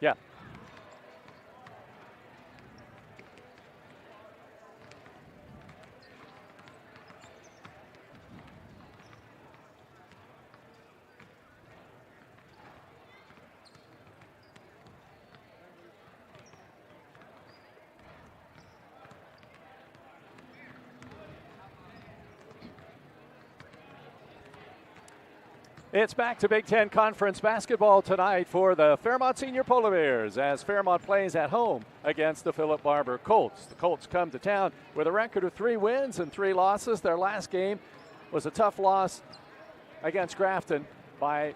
Yeah. It's back to Big Ten Conference basketball tonight for the Fairmont Senior Polar Bears as Fairmont plays at home against the Philip Barbour Colts. The Colts come to town with a record of 3 wins and 3 losses. Their last game was a tough loss against Grafton by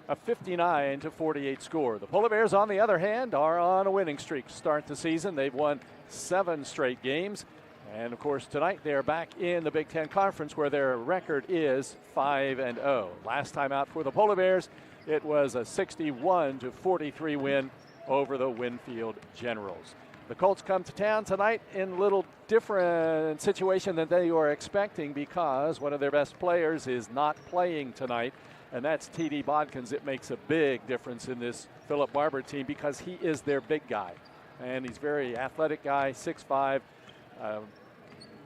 a 59-48 score. The Polar Bears, on the other hand, are on a winning streak to start the season. They've won 7 straight games. And, of course, tonight they're back in the Big Ten Conference where their record is 5-0. Last time out for the Polar Bears, it was a 61-43 win over the Winfield Generals. The Colts come to town tonight in a little different situation than they were expecting because one of their best players is not playing tonight, and that's T.D. Bodkins. It makes a big difference in this Philip Barbour team because he is their big guy. And he's a very athletic guy, 6'5",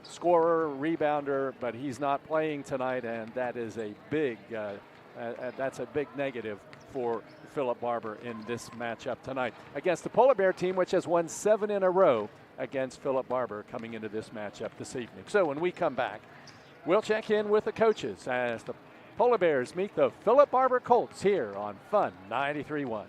scorer, rebounder, but he's not playing tonight, and that is a big that's a big negative for Philip Barbour in this matchup tonight against the Polar Bear team, which has won 7 in a row against Philip Barbour coming into this matchup this evening. So when we come back, we'll check in with the coaches as the Polar Bears meet the Philip Barbour Colts here on Fun 93.1.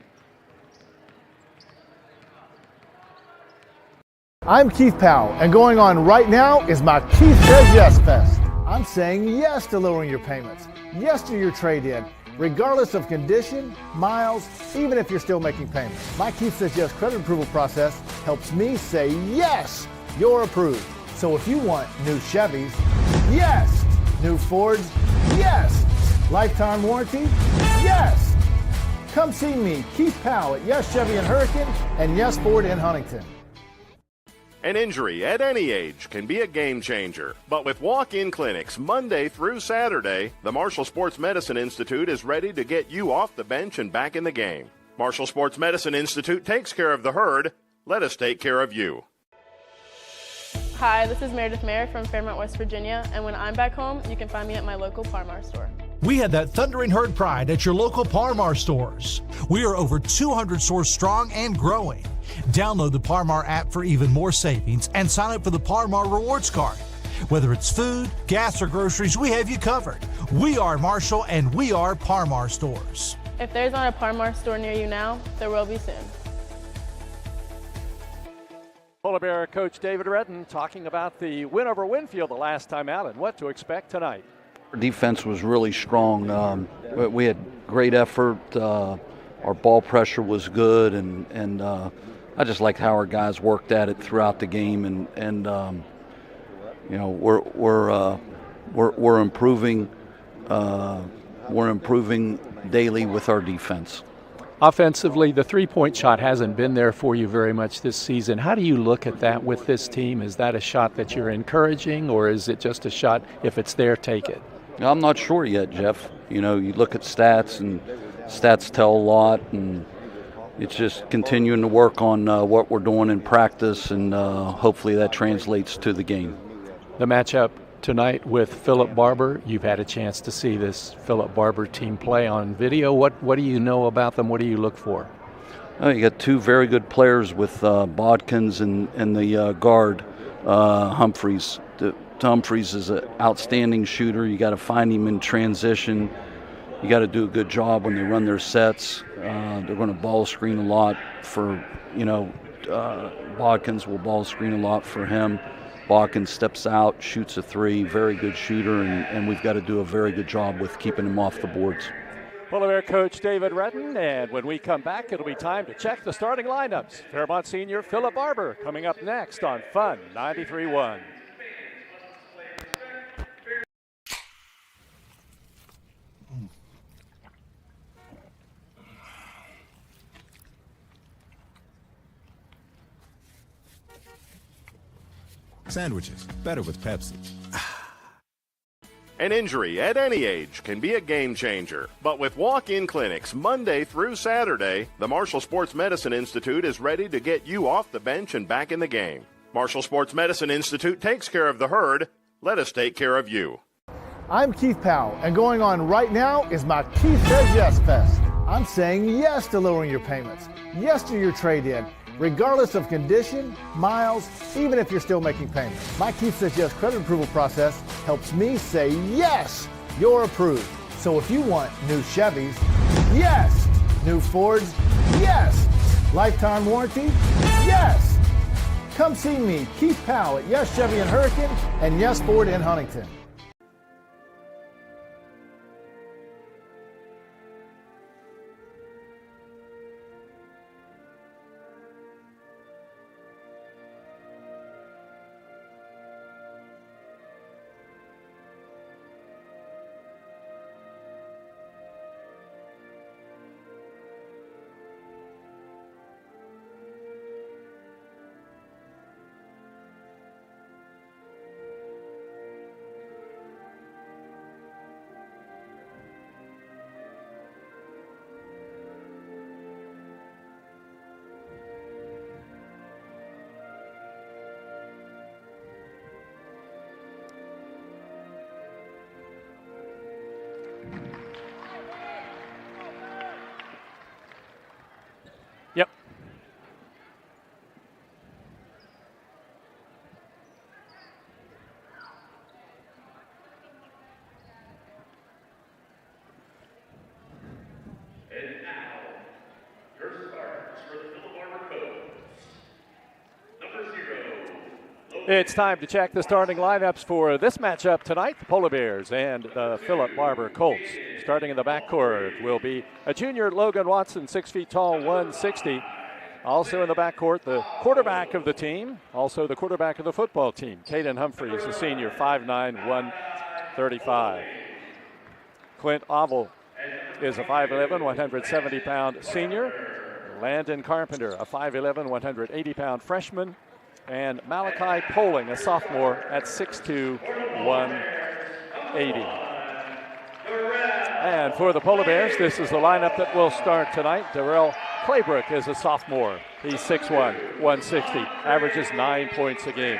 I'm Keith Powell, and going on right now is my Keith Says Yes Fest. I'm saying yes to lowering your payments, yes to your trade-in, regardless of condition, miles, even if you're still making payments. My Keith Says Yes credit approval process helps me say yes, you're approved. So if you want new Chevys, yes. New Fords, yes. Lifetime warranty, yes. Come see me, Keith Powell at Yes Chevy in Hurricane and Yes Ford in Huntington. An injury at any age can be a game changer. But with walk-in clinics Monday through Saturday, the Marshall Sports Medicine Institute is ready to get you off the bench and back in the game. Marshall Sports Medicine Institute takes care of the herd. Let us take care of you. Hi, this is Meredith Mayer from Fairmont, West Virginia, and when I'm back home, you can find me at my local Parmar store. We had that thundering herd pride at your local Parmar stores. We are over 200 stores strong and growing. Download the Parmar app for even more savings and sign up for the Parmar Rewards Card. Whether it's food, gas, or groceries, we have you covered. We are Marshall and we are Parmar stores. If there's not a Parmar store near you now, there will be soon. Polar Bear coach David Redden talking about the win over Winfield the last time out and what to expect tonight. Our defense was really strong. We had great effort. Our ball pressure was good, and I just liked how our guys worked at it throughout the game. And you know, we're improving. We're improving daily with our defense. Offensively, the three-point shot hasn't been there for you very much this season. How do you look at that with this team? Is that a shot that you're encouraging, or is it just a shot, if it's there, take it? I'm not sure yet, Jeff. You know, you look at stats, and stats tell a lot, and it's just continuing to work on what we're doing in practice, and hopefully that translates to the game. The matchup tonight with Philip Barbour, you've had a chance to see this Philip Barbour team play on video. What do you know about them? What do you look for? You got 2 very good players with Bodkins and the guard, Humphreys. Humphreys is an outstanding shooter. You got to find him in transition. You got to do a good job when they run their sets. They're going to ball screen a lot for, Bodkins will ball screen a lot for him. Bodkins steps out, shoots a 3, very good shooter, and we've got to do a very good job with keeping him off the boards. Polar Bear coach David Redden, and when we come back, it'll be time to check the starting lineups. Fairmont senior Philip Barbour coming up next on Fun 93.1. Sandwiches, better with Pepsi. An injury at any age can be a game changer. But with walk-in clinics Monday through Saturday, the Marshall Sports Medicine Institute is ready to get you off the bench and back in the game. Marshall Sports Medicine Institute takes care of the herd. Let us take care of you. I'm Keith Powell, and going on right now is my Keith Says Yes Fest. I'm saying yes to lowering your payments, yes to your trade-in, regardless of condition, miles, even if you're still making payments. My Keith Says Yes credit approval process helps me say yes, you're approved. So if you want new Chevys, yes. New Fords, yes. Lifetime warranty, yes. Come see me, Keith Powell at Yes Chevy in Hurricane and Yes Ford in Huntington. Yep. And now, your starters for the Philip Barbour Colts. Number 0. It's time to check the starting lineups for this matchup tonight. The Polar Bears and the Philip Barbour Colts. Starting in the backcourt will be a junior, Logan Watson, 6 feet tall, 160. Also in the backcourt, the quarterback of the team, also the quarterback of the football team, Caden Humphreys, a senior, 5'9", 135. Clint Oval is a 5'11", 170-pound senior. Landon Carpenter, a 5'11", 180-pound freshman. And Malachi Poling, a sophomore, at 6'2", 180. And for the Polar Bears, this is the lineup that will start tonight. Darrell Claybrook is a sophomore. He's 6'1", 160, averages 9 points a game.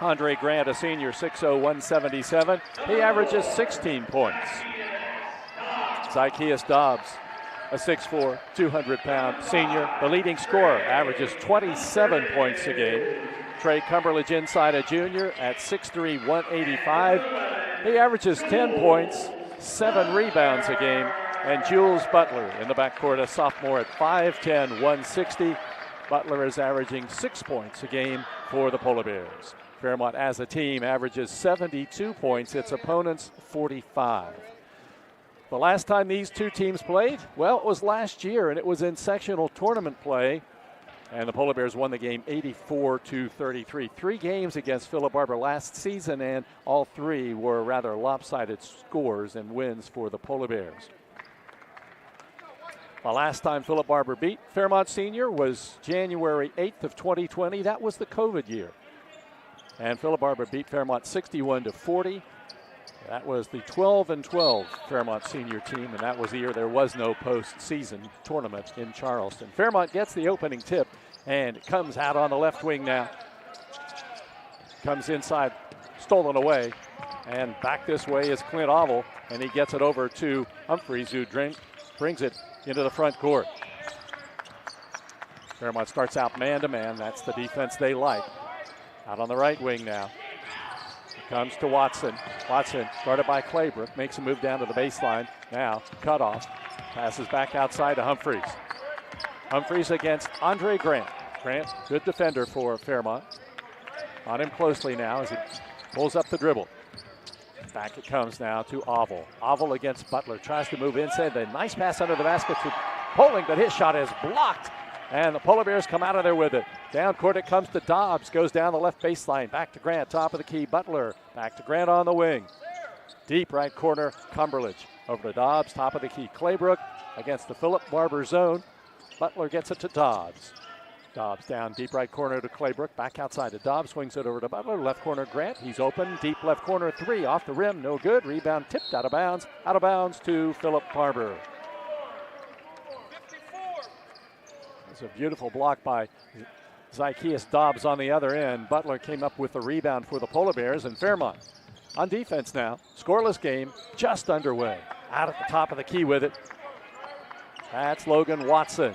Andre Grant, a senior, 6'0", 177. He averages 16 points. Zykeus Dobbs, a 6'4", 200-pound senior. The leading scorer, averages 27 points a game. Trey Cumberledge inside, a junior, at 6'3", 185. He averages 10 points, 7 rebounds a game. And Jules Butler in the backcourt, a sophomore, at 5'10", 160. Butler is averaging 6 points a game for the Polar Bears. Fairmont as a team averages 72 points, its opponents 45. The last time these two teams played, well, it was last year, and it was in sectional tournament play. And the Polar Bears won the game 84-33. 3 games against Philip Barbour last season, and all 3 were rather lopsided scores and wins for the Polar Bears. The last time Philip Barbour beat Fairmont Senior was January 8th of 2020. That was the COVID year. And Philip Barbour beat Fairmont 61-40. That was the 12-12 Fairmont Senior team, and that was the year there was no postseason tournament in Charleston. Fairmont gets the opening tip, and it comes out on the left wing now. Comes inside, stolen away, and back this way is Clint Oval, and he gets it over to Humphreys, who brings it into the front court. Fairmont starts out man-to-man. That's the defense they like. Out on the right wing now. Comes to Watson. Watson, guarded by Claybrook, makes a move down to the baseline. Now, cut off. Passes back outside to Humphreys. Humphreys against Andre Grant. Grant, good defender for Fairmont. On him closely now as he pulls up the dribble. Back it comes now to Oval. Oval against Butler. Tries to move inside. The nice pass under the basket to Poling, but his shot is blocked. And the Polar Bears come out of there with it. Down court it comes to Dobbs. Goes down the left baseline. Back to Grant, top of the key. Butler. Back to Grant on the wing. Deep right corner, Cumberledge. Over to Dobbs, top of the key. Claybrook against the Philip Barbour zone. Butler gets it to Dobbs. Dobbs down deep right corner to Claybrook. Back outside to Dobbs. Swings it over to Butler. Left corner Grant. He's open. Deep left corner 3 off the rim. No good. Rebound tipped out of bounds. Out of bounds to Philip Barbour. It's a beautiful block by Zykeas Dobbs on the other end. Butler came up with the rebound for the Polar Bears, and Fairmont on defense now. Scoreless game just underway. Out at the top of the key with it. That's Logan Watson.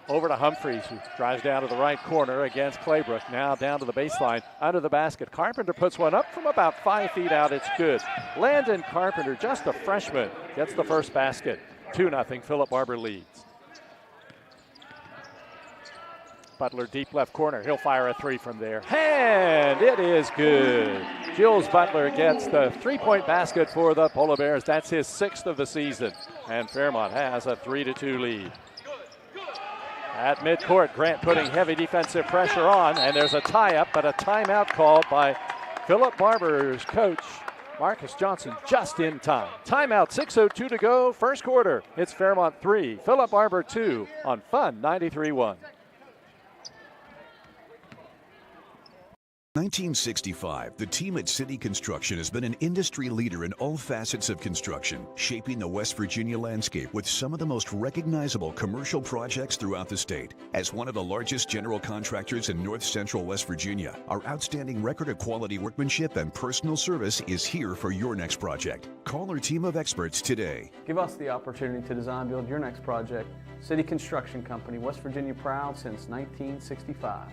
Over to Humphreys, who drives down to the right corner against Claybrook. Now down to the baseline, under the basket. Carpenter puts one up from about 5 feet out. It's good. Landon Carpenter, just a freshman, gets the first basket. 2-0, Philip Barbour leads. Butler deep left corner. He'll fire a 3 from there. And it is good. Jules Butler gets the 3-point basket for the Polar Bears. That's his 6th of the season. And Fairmont has a 3-2 lead. At midcourt, Grant putting heavy defensive pressure on, and there's a tie-up, but a timeout called by Philip Barbour's coach, Marcus Johnson, just in time. Timeout, 6:02 to go, first quarter. It's Fairmont 3, Philip Barbour 2 on Fun 93.1. 1965, the team at City Construction has been an industry leader in all facets of construction, shaping the West Virginia landscape with some of the most recognizable commercial projects throughout the state. As one of the largest general contractors in North Central West Virginia, our outstanding record of quality workmanship and personal service is here for your next project. Call our team of experts today. Give us the opportunity to design build your next project. City Construction Company, West Virginia proud since 1965.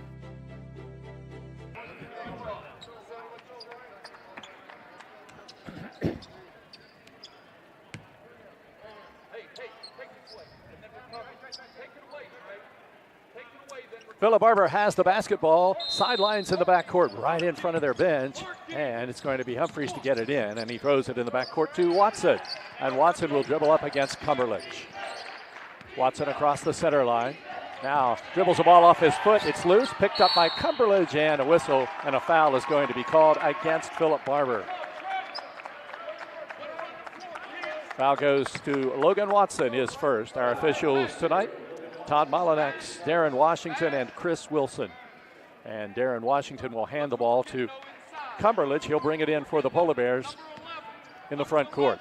Philip Barbour has the basketball, sidelines in the backcourt, right in front of their bench, and it's going to be Humphreys to get it in, and he throws it in the backcourt to Watson, and Watson will dribble up against Cumberledge. Watson across the center line, now dribbles the ball off his foot, it's loose, picked up by Cumberledge, and a whistle and a foul is going to be called against Philip Barbour. Foul goes to Logan Watson, his first. Our officials tonight, Todd Molinex, Darren Washington, and Chris Wilson. And Darren Washington will hand the ball to Cumberledge. He'll bring it in for the Polar Bears in the front court.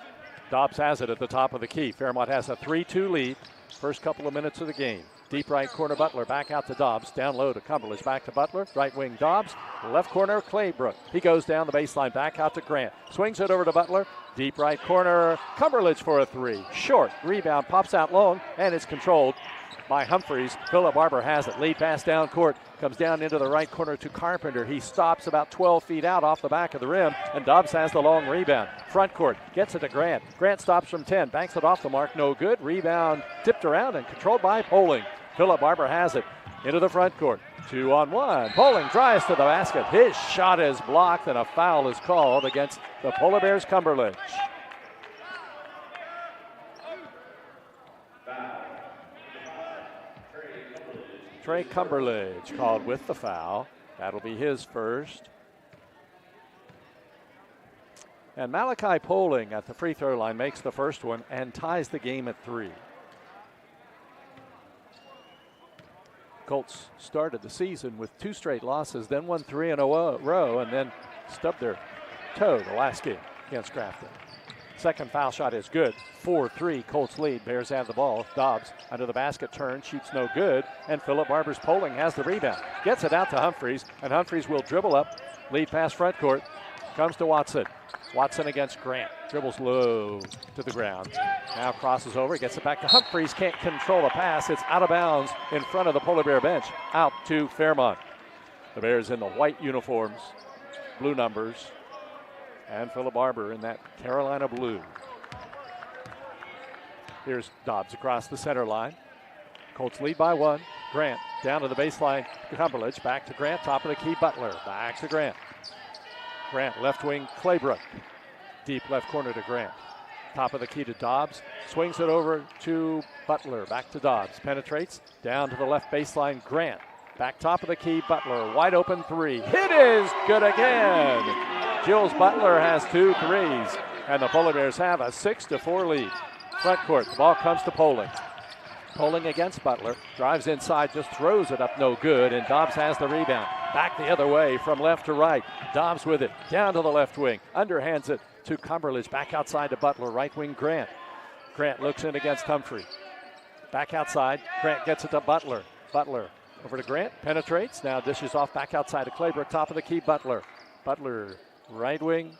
Dobbs has it at the top of the key. Fairmont has a 3-2 lead. First couple of minutes of the game. Deep right corner Butler, back out to Dobbs. Down low to Cumberledge, back to Butler. Right wing Dobbs. Left corner Claybrook. He goes down the baseline, back out to Grant. Swings it over to Butler. Deep right corner, Cumberledge for a 3. Short, rebound, pops out long, and it's controlled by Humphreys. Philip Barbour has it. Lead pass down court. Comes down into the right corner to Carpenter. He stops about 12 feet out off the back of the rim, and Dobbs has the long rebound. Front court, gets it to Grant. Grant stops from 10, banks it off the mark, no good. Rebound tipped around and controlled by Poling. Philip Barbour has it into the front court. 2-on-1. Poling drives to the basket. His shot is blocked, and a foul is called against the Polar Bears Cumberledge. Trey Cumberledge called with the foul. That'll be his first. And Malachi Poling at the free throw line makes the first one and ties the game at 3. Colts started the season with 2 straight losses, then won 3 in a row, and then stubbed their toe the last game against Grafton. Second foul shot is good. 4-3, Colts lead. Bears have the ball. Dobbs under the basket, turn, shoots no good. And Philip Barbour's Poling has the rebound. Gets it out to Humphreys, and Humphreys will dribble up. Lead pass front court. Comes to Watson. Watson against Grant. Dribbles low to the ground. Now crosses over, gets it back to Humphreys. Can't control the pass. It's out of bounds in front of the Polar Bear bench. Out to Fairmont. The Bears in the white uniforms, blue numbers. And Philip Barbour in that Carolina blue. Here's Dobbs across the center line. Colts lead by 1. Grant down to the baseline. Cumberledge back to Grant. Top of the key, Butler. Back to Grant. Grant left wing, Claybrook. Deep left corner to Grant. Top of the key to Dobbs. Swings it over to Butler. Back to Dobbs. Penetrates down to the left baseline. Grant. Back top of the key, Butler. Wide open 3. Hit is good again. Jules Butler has 2 threes, and the Polar Bears have a 6-4 lead. Front court, the ball comes to Poling. Poling against Butler. Drives inside, just throws it up, no good. And Dobbs has the rebound. Back the other way from left to right. Dobbs with it. Down to the left wing. Underhands it to Cumberledge. Back outside to Butler. Right wing Grant. Grant looks in against Humphrey. Back outside. Grant gets it to Butler. Butler over to Grant. Penetrates. Now dishes off back outside to Claybrook. Top of the key, Butler. Butler, right wing.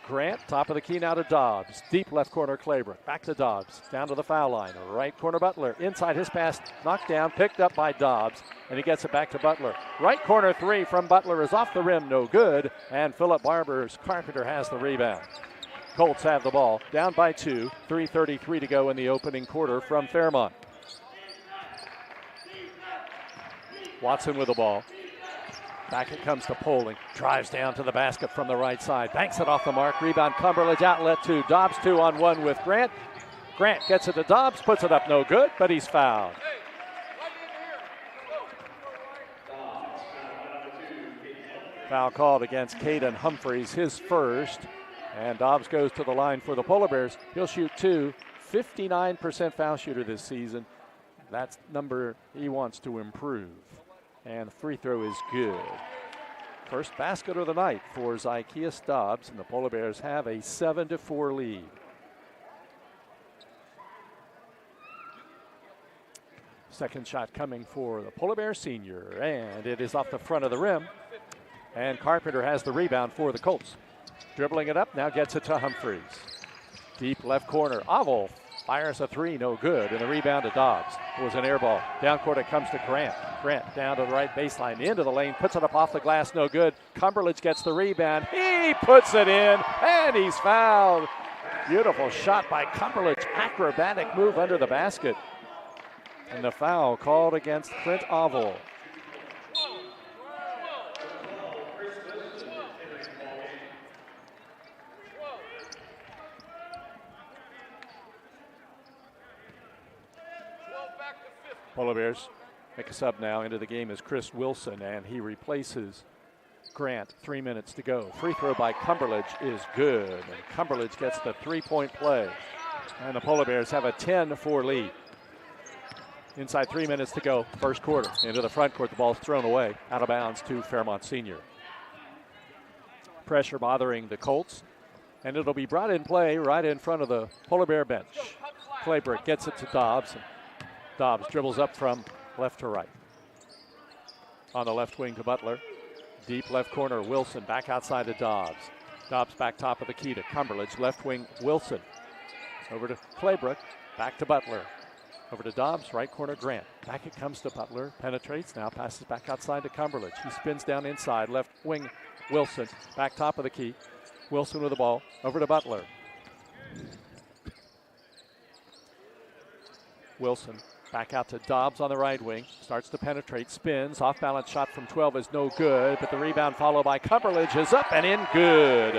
Grant, top of the key now to Dobbs. Deep left corner, Claybrook. Back to Dobbs. Down to the foul line. Right corner, Butler. Inside his pass, knocked down, picked up by Dobbs, and he gets it back to Butler. Right corner three from Butler is off the rim, no good, and Philip Barbour's Carpenter has the rebound. Colts have the ball, down by 2, 3:33 to go in the opening quarter from Fairmont. Watson with the ball. Back it comes to Poling. Drives down to the basket from the right side. Banks it off the mark. Rebound Cumberledge outlet to Dobbs. 2-on-1 with Grant. Grant gets it to Dobbs. Puts it up no good, but he's fouled. Foul called against Caden Humphreys, his first. And Dobbs goes to the line for the Polar Bears. He'll shoot 2. 59% foul shooter this season. That's number he wants to improve. And the free throw is good. First basket of the night for Zykeus Dobbs, and the Polar Bears have a 7-4 lead. Second shot coming for the Polar Bear senior, and it is off the front of the rim. And Carpenter has the rebound for the Colts. Dribbling it up, now gets it to Humphreys. Deep left corner, Oval fires a 3, no good, and the rebound to Dobbs. It was an air ball. Down court it comes to Grant. Grant down to the right baseline, into the lane, puts it up off the glass, no good. Cumberledge gets the rebound. He puts it in, and he's fouled. Beautiful shot by Cumberledge. Acrobatic move under the basket. And the foul called against Clint Oval. Polar Bears make a sub now. Into the game is Chris Wilson, and he replaces Grant. 3 minutes to go. Free throw by Cumberledge is good, and Cumberledge gets the three-point play. And the Polar Bears have a 10-4 lead. Inside 3 minutes to go, first quarter. Into the front court, the ball's thrown away, out of bounds to Fairmont Senior. Pressure bothering the Colts, and it'll be brought in play right in front of the Polar Bear bench. Claybrook gets it to Dobbs. Dobbs dribbles up from left to right. On the left wing to Butler. Deep left corner, Wilson back outside to Dobbs. Dobbs back top of the key to Cumberledge. Left wing, Wilson. Over to Claybrook, back to Butler. Over to Dobbs, right corner, Grant. Back it comes to Butler, penetrates, now passes back outside to Cumberledge. He spins down inside, left wing, Wilson. Back top of the key, Wilson with the ball, over to Butler. Wilson. Back out to Dobbs on the right wing. Starts to penetrate, spins. Off balance shot from 12 is no good, but the rebound followed by Cumberledge is up and in, good.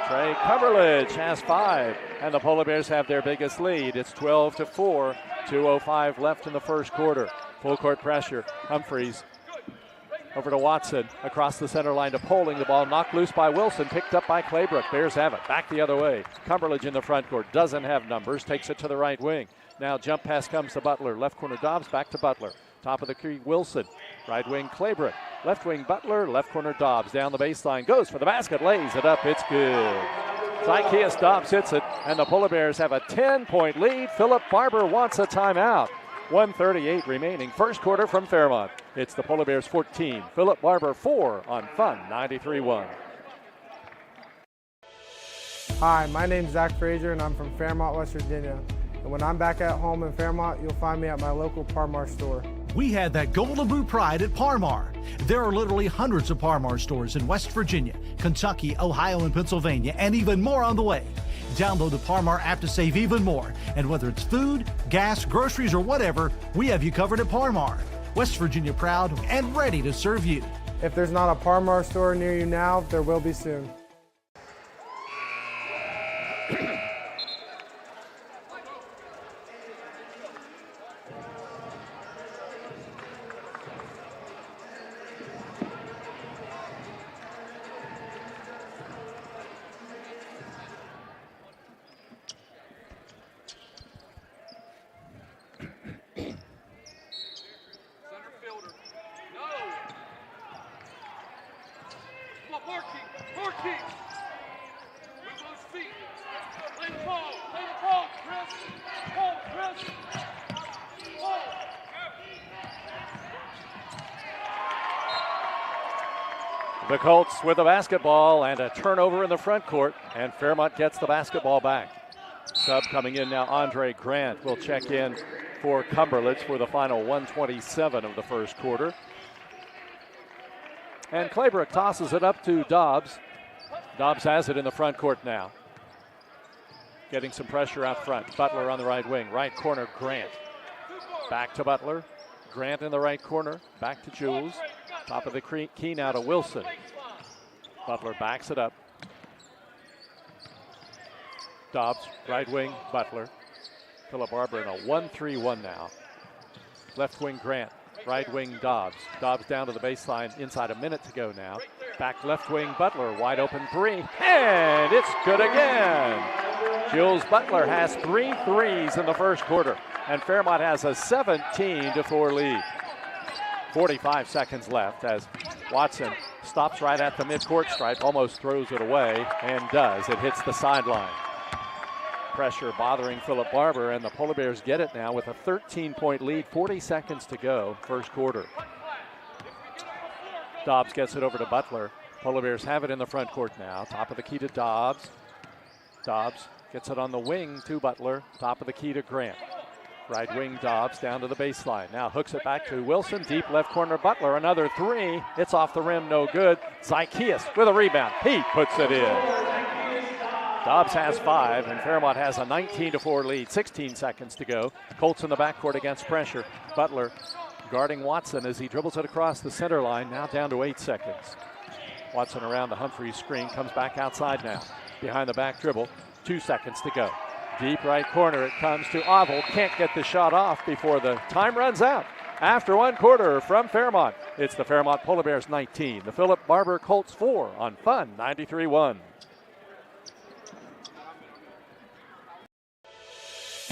Trey Cumberledge has 5, and the Polar Bears have their biggest lead. It's 12-4. 2:05 left in the first quarter. Full court pressure. Humphreys over to Watson. Across the center line to Poling. The ball knocked loose by Wilson. Picked up by Claybrook. Bears have it. Back the other way. Cumberledge in the front court. Doesn't have numbers. Takes it to the right wing. Now jump pass comes to Butler. Left corner Dobbs. Back to Butler. Top of the key Wilson. Right wing Claybrook. Left wing Butler. Left corner Dobbs. Down the baseline. Goes for the basket. Lays it up. It's good. Zykeus Dobbs hits it. And the Polar Bears have a 10-point lead. Philip Barbour wants a timeout. 1:38 remaining. First quarter from Fairmont. It's the Polar Bears 14. Philip Barbour 4 on Fun 93.1. Hi, my name's Zach Frazier and I'm from Fairmont, West Virginia. And when I'm back at home in Fairmont, you'll find me at my local Parmar store. We had that Golden Boot pride at Parmar. There are literally hundreds of Parmar stores in West Virginia, Kentucky, Ohio, and Pennsylvania, and even more on the way. Download the Parmar app to save even more. And whether it's food, gas, groceries, or whatever, we have you covered at Parmar. West Virginia proud and ready to serve you. If there's not a Parmar store near you now, there will be soon. The Colts with the basketball and a turnover in the front court, and Fairmont gets the basketball back. Sub coming in now, Andre Grant will check in for Cumberledge for the final 1:27 of the first quarter. And Claybrook tosses it up to Dobbs. Dobbs has it in the front court now. Getting some pressure out front. Butler on the right wing. Right corner, Grant. Back to Butler. Grant in the right corner. Back to Jules. Top of the key now to Wilson. Butler backs it up. Dobbs, right wing, Butler. Philip Barbour in a 1-3-1 now. Left wing, Grant. Right wing, Dobbs. Dobbs down to the baseline, inside a minute to go now. Back left wing, Butler, wide open three, and it's good again. Jules Butler has 3 threes in the first quarter, and Fairmont has a 17-4 lead. 45 seconds left as Watson stops right at the midcourt stripe, almost throws it away, and does. It hits the sideline. Pressure bothering Philip Barbour, and the Polar Bears get it now with a 13-point lead, 40 seconds to go, first quarter. Dobbs gets it over to Butler. Polar Bears have it in the front court now. Top of the key to Dobbs. Dobbs gets it on the wing to Butler. Top of the key to Grant. Right wing, Dobbs down to the baseline. Now hooks it back to Wilson. Deep left corner, Butler. Another three. It's off the rim, no good. Zykeas with a rebound. He puts it in. Dobbs has 5, and Fairmont has a 19-4 lead. 16 seconds to go. Colts in the backcourt against pressure. Butler guarding Watson as he dribbles it across the center line. Now down to 8 seconds. Watson around the Humphreys screen. Comes back outside now. Behind the back dribble. 2 seconds to go. Deep right corner, it comes to Oval. Can't get the shot off before the time runs out. After one quarter from Fairmont, it's the Fairmont Polar Bears 19. The Philip Barbour Colts 4 on Fun 93.1.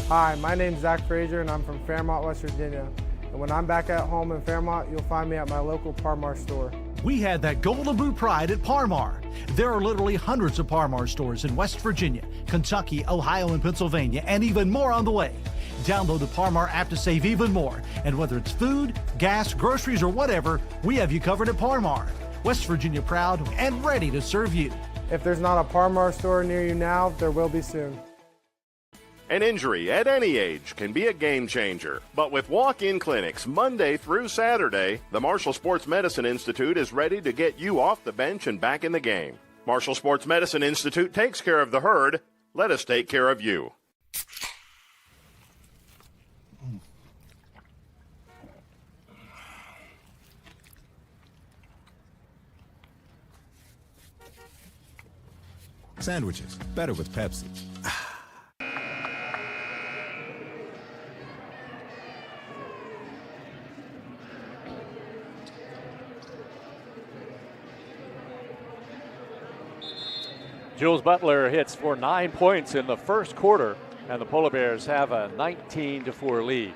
Hi, my name's Zach Frazier and I'm from Fairmont, West Virginia. And when I'm back at home in Fairmont, you'll find me at my local Parmar store. We had that Golden Boot pride at Parmar. There are literally hundreds of Parmar stores in West Virginia, Kentucky, Ohio, and Pennsylvania, and even more on the way. Download the Parmar app to save even more. And whether it's food, gas, groceries, or whatever, we have you covered at Parmar. West Virginia proud and ready to serve you. If there's not a Parmar store near you now, there will be soon. An injury at any age can be a game changer. But with walk-in clinics Monday through Saturday, the Marshall Sports Medicine Institute is ready to get you off the bench and back in the game. Marshall Sports Medicine Institute takes care of the herd. Let us take care of you. Sandwiches, better with Pepsi. Jules Butler hits for 9 points in the first quarter, and the Polar Bears have a 19-4 lead.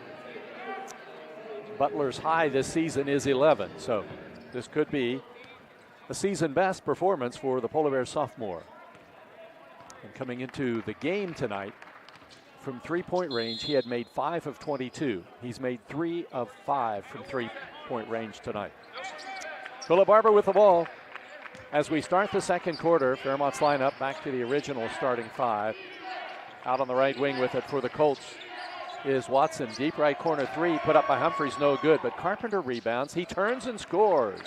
Butler's high this season is 11, so this could be a season best performance for the Polar Bears sophomore. And coming into the game tonight, from three-point range, he had made 5 of 22. He's made 3 of 5 from three-point range tonight. Philip Barbour with the ball. As we start the second quarter, Fairmont's lineup back to the original starting 5. Out on the right wing with it for the Colts is Watson. Deep right corner three, put up by Humphreys, no good, but Carpenter rebounds. He turns and scores.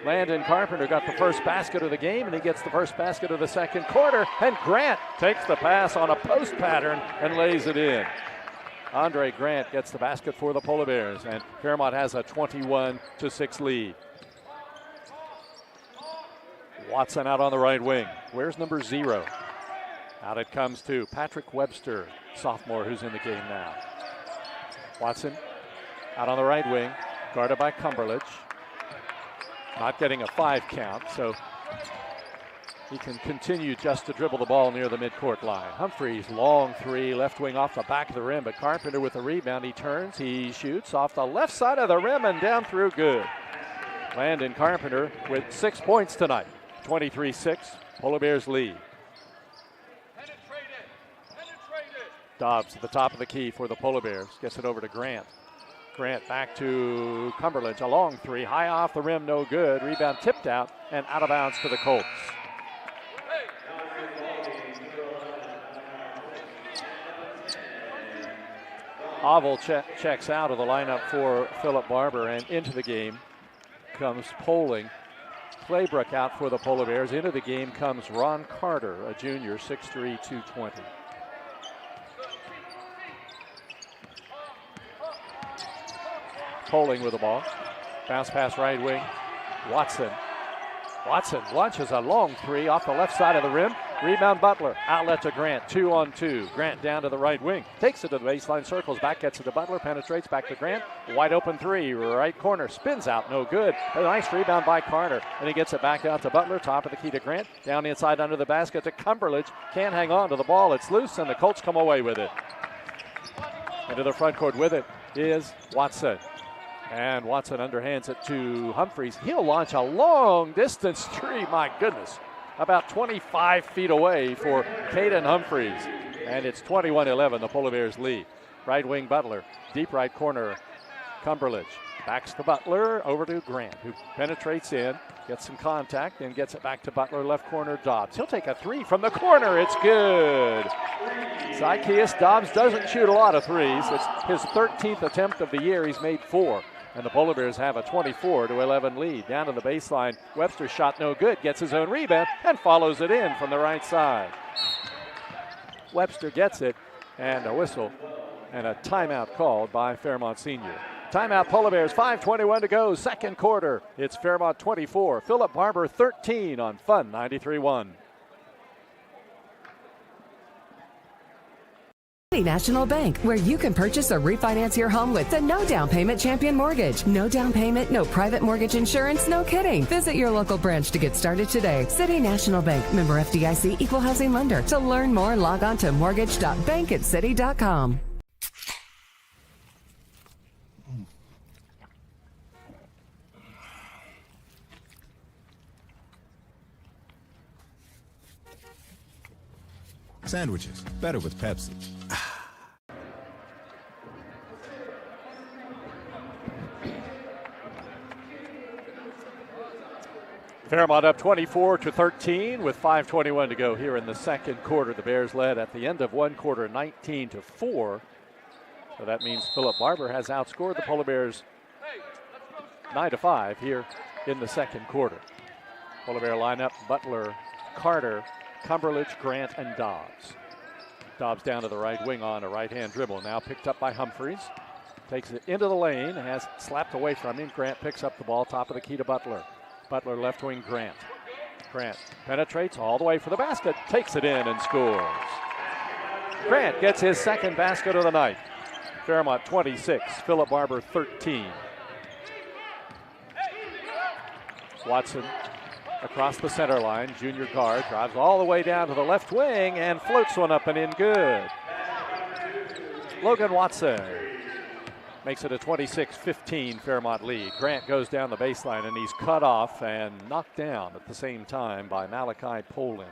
Landon Carpenter got the first basket of the game, and he gets the first basket of the second quarter, and Grant takes the pass on a post pattern and lays it in. Andre Grant gets the basket for the Polar Bears, and Fairmont has a 21-6 lead. Watson out on the right wing. Where's number 0? Out it comes to Patrick Webster, sophomore, who's in the game now. Watson out on the right wing, guarded by Cumberledge. Not getting a 5 count, so he can continue just to dribble the ball near the midcourt line. Humphreys, long three, left wing off the back of the rim, but Carpenter with the rebound. He turns, he shoots off the left side of the rim and down through, good. Landon Carpenter with 6 points tonight. 23-6, Polar Bears lead. Dobbs to the top of the key for the Polar Bears. Gets it over to Grant. Grant back to Cumberledge. A long three. High off the rim, no good. Rebound tipped out and out of bounds to the Colts. Oval checks out of the lineup for Philip Barbour, and into the game comes Poling. Claybrook out for the Polar Bears. Into the game comes Ron Carter, a junior, 6'3", 220. Poling with the ball. Bounce pass right wing. Watson launches a long three off the left side of the rim. Rebound Butler. Outlet to Grant. 2-on-2. Grant down to the right wing. Takes it to the baseline. Circles back. Gets it to Butler. Penetrates back to Grant. Wide open three. Right corner. Spins out. No good. A nice rebound by Carter. And he gets it back out to Butler. Top of the key to Grant. Down inside under the basket to Cumberledge. Can't hang on to the ball. It's loose and the Colts come away with it. Into the front court with it is Watson. And Watson underhands it to Humphreys. He'll launch a long distance three. My goodness. About 25 feet away for Caden Humphreys. And it's 21-11, the Polar Bears lead. Right wing Butler, deep right corner, Cumberledge. Backs to Butler, over to Grant, who penetrates in, gets some contact, and gets it back to Butler, left corner, Dobbs. He'll take a three from the corner. It's good. Zykeus Dobbs doesn't shoot a lot of threes. It's his 13th attempt of the year. He's made 4. And the Polar Bears have a 24-11 lead. Down to the baseline. Webster's shot no good. Gets his own rebound and follows it in from the right side. Webster gets it, and a whistle and a timeout called by Fairmont Senior. Timeout Polar Bears, 5:21 to go, second quarter. It's Fairmont 24, Philip Barbour 13 on Fun 93.1. City National Bank, where you can purchase or refinance your home with the no down payment Champion Mortgage. No down payment, no private mortgage insurance, no kidding. Visit your local branch to get started today. City National Bank, member FDIC, equal housing lender. To learn more, log on to mortgage.bankatcity.com. Sandwiches, better with Pepsi. Fairmont up 24-13 with 5:21 to go here in the second quarter. The Bears led at the end of one quarter 19-4. So that means Philip Barbour has outscored the Polar Bears 9-5 here in the second quarter. Polar Bear lineup: Butler, Carter, Cumberledge, Grant, and Dobbs. Dobbs down to the right wing on a right-hand dribble. Now picked up by Humphreys. Takes it into the lane, has slapped away from him. Grant picks up the ball, top of the key to Butler. Butler left wing Grant. Grant penetrates all the way for the basket, takes it in and scores. Grant gets his second basket of the night. Fairmont 26, Philip Barbour 13. Watson across the center line, junior guard, drives all the way down to the left wing and floats one up and in good. Logan Watson makes it a 26-15 Fairmont lead. Grant goes down the baseline and he's cut off and knocked down at the same time by Malachi Poling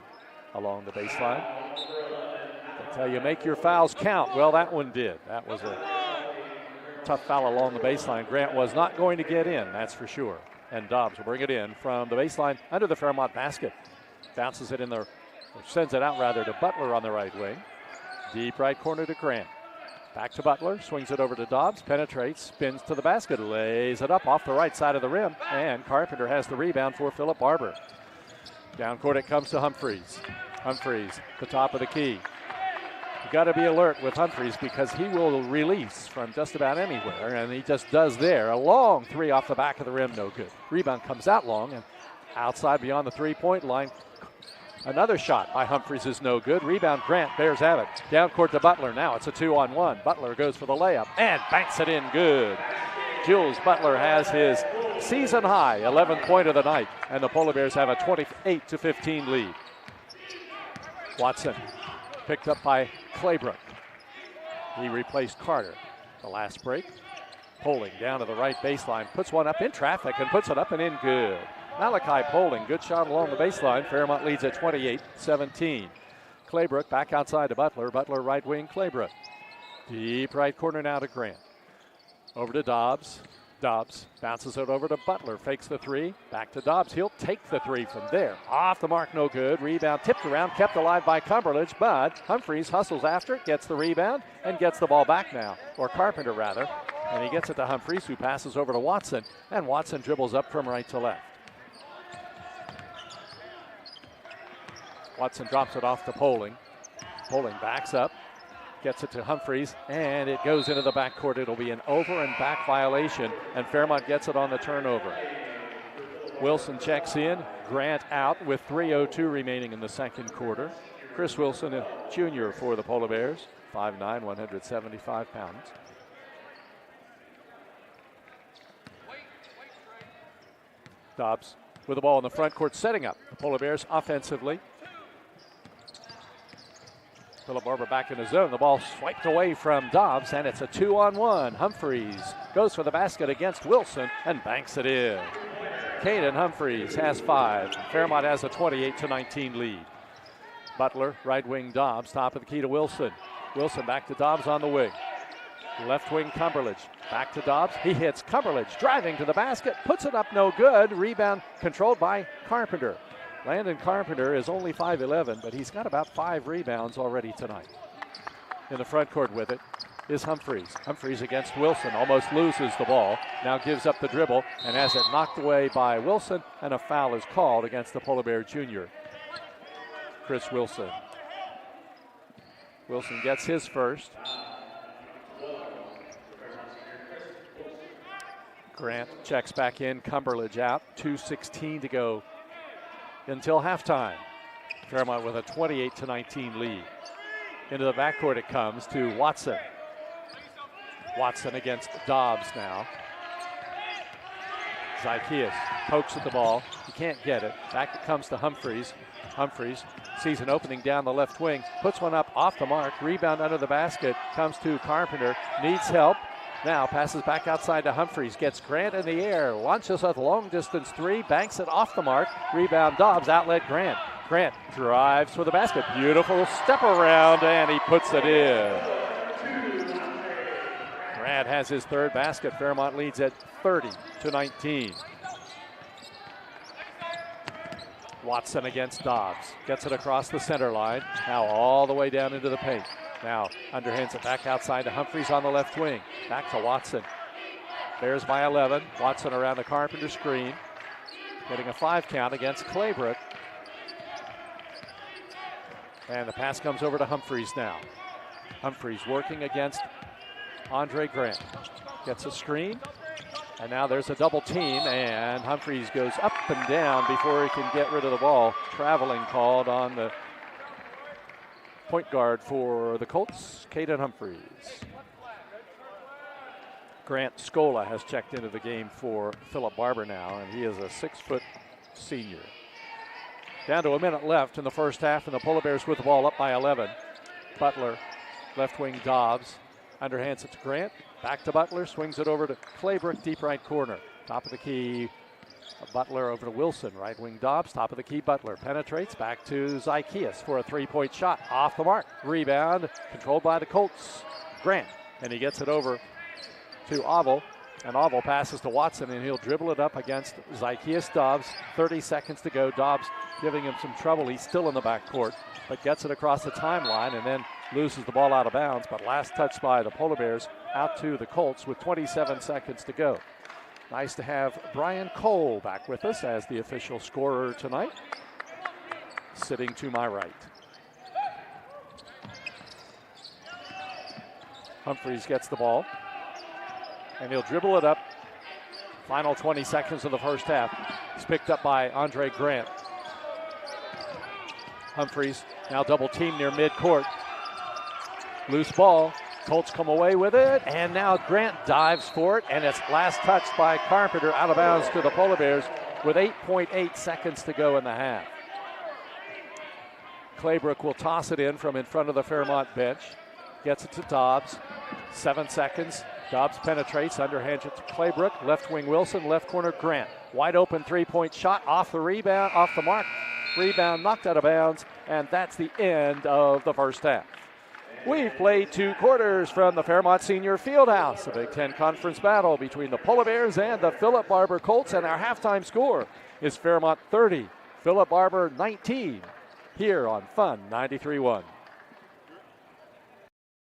along the baseline. They tell you make your fouls count. Well, that one did. That was a tough foul along the baseline. Grant was not going to get in, that's for sure. And Dobbs will bring it in from the baseline under the Fairmont basket. Bounces it in there, or sends it out rather, to Butler on the right wing. Deep right corner to Grant. Back to Butler, swings it over to Dobbs, penetrates, spins to the basket, lays it up off the right side of the rim, and Carpenter has the rebound for Philip Barbour. Down court it comes to Humphreys. Humphreys, the top of the key. You got to be alert with Humphreys because he will release from just about anywhere, and he just does there. A long three off the back of the rim, no good. Rebound comes out long and outside beyond the three-point line. Another shot by Humphreys is no good. Rebound, Grant, Bears have it. Down court to Butler. Now it's a 2-on-1. Butler goes for the layup and banks it in good. Jules Butler has his season high 11th point of the night, and the Polar Bears have a 28-15 lead. Watson picked up by Claybrook. He replaced Carter the last break. Poling down to the right baseline, puts one up in traffic and puts it up and in good. Malachi Poling, good shot along the baseline. Fairmont leads at 28-17. Claybrook back outside to Butler. Butler right wing, Claybrook. Deep right corner now to Grant. Over to Dobbs. Dobbs bounces it over to Butler. Fakes the three. Back to Dobbs. He'll take the three from there. Off the mark, no good. Rebound tipped around, kept alive by Cumberledge, but Humphreys hustles after it, gets the rebound, and gets the ball back now. Or Carpenter, rather. And he gets it to Humphreys, who passes over to Watson. And Watson dribbles up from right to left. Watson drops it off to Poling. Poling backs up. Gets it to Humphreys, and it goes into the backcourt. It'll be an over and back violation, and Fairmont gets it on the turnover. Wilson checks in, Grant out with 3:02 remaining in the second quarter. Chris Wilson, a junior for the Polar Bears, 5'9", 175 pounds. Dobbs with the ball in the front court, setting up the Polar Bears offensively. Philip Barbour back in the zone. The ball swiped away from Dobbs, and it's a 2-on-1. Humphreys goes for the basket against Wilson and banks it in. Caden Humphreys has 5. Fairmont has a 28-19 lead. Butler, right wing Dobbs, top of the key to Wilson. Wilson back to Dobbs on the wing. Left wing Cumberledge, back to Dobbs. He hits Cumberledge, driving to the basket, puts it up no good. Rebound controlled by Carpenter. Landon Carpenter is only 5'11", but he's got about 5 rebounds already tonight. In the front court with it is Humphreys. Humphreys against Wilson, almost loses the ball. Now gives up the dribble and has it knocked away by Wilson, and a foul is called against the Polar Bear junior, Chris Wilson. Wilson gets his first. Grant checks back in, Cumberledge out, 2:16 to go until halftime. Fairmont with a 28-19 lead. Into the backcourt it comes to Watson. Watson against Dobbs now. Zykeas pokes at the ball. He can't get it. Back it comes to Humphreys. Humphreys sees an opening down the left wing. Puts one up off the mark. Rebound under the basket. Comes to Carpenter. Needs help. Now passes back outside to Humphreys. Gets Grant in the air. Launches a long distance three. Banks it off the mark. Rebound Dobbs. Outlet Grant. Grant drives for the basket. Beautiful step around, and he puts it in. Grant has his third basket. Fairmont leads at 30-19. Watson against Dobbs. Gets it across the center line. Now all the way down into the paint. Now underhands it back outside to Humphreys on the left wing. Back to Watson. Bears by 11. Watson around the Carpenter screen. Getting a 5 count against Claybrook. And the pass comes over to Humphreys now. Humphreys working against Andre Grant. Gets a screen. And now there's a double team, and Humphreys goes up and down before he can get rid of the ball. Traveling called on the point guard for the Colts, Caden Humphreys. Grant Scola has checked into the game for Philip Barbour now, and he is a 6-foot senior. Down to a minute left in the first half, and the Polar Bears with the ball up by 11. Butler, left wing Dobbs, underhands it to Grant. Back to Butler, swings it over to Claybrook, deep right corner. Top of the key, Butler over to Wilson. Right wing Dobbs, top of the key, Butler. Penetrates back to Zykeas for a 3-point shot. Off the mark. Rebound, controlled by the Colts. Grant, and he gets it over to Oval. And Oval passes to Watson, and he'll dribble it up against Zykeas Dobbs. 30 seconds to go. Dobbs giving him some trouble. He's still in the backcourt, but gets it across the timeline and then loses the ball out of bounds. But last touch by the Polar Bears out to the Colts with 27 seconds to go. Nice to have Brian Cole back with us as the official scorer tonight, sitting to my right. Humphreys gets the ball, and he'll dribble it up. Final 20 seconds of the first half. It's picked up by Andre Grant. Humphreys now double team near midcourt. Loose ball. Colts come away with it, and now Grant dives for it, and it's last touched by Carpenter out of bounds to the Polar Bears with 8.8 seconds to go in the half. Claybrook will toss it in from in front of the Fairmont bench. Gets it to Dobbs. 7 seconds. Dobbs penetrates, underhands it to Claybrook. Left wing Wilson, left corner Grant. Wide open 3-point shot, off the rebound, off the mark. Rebound knocked out of bounds, and that's the end of the first half. We've played 2 quarters from the Fairmont Senior Fieldhouse, a Big Ten Conference battle between the Polar Bears and the Philip Barbour Colts, and our halftime score is Fairmont 30, Philip Barbour 19, here on Fun 93.1.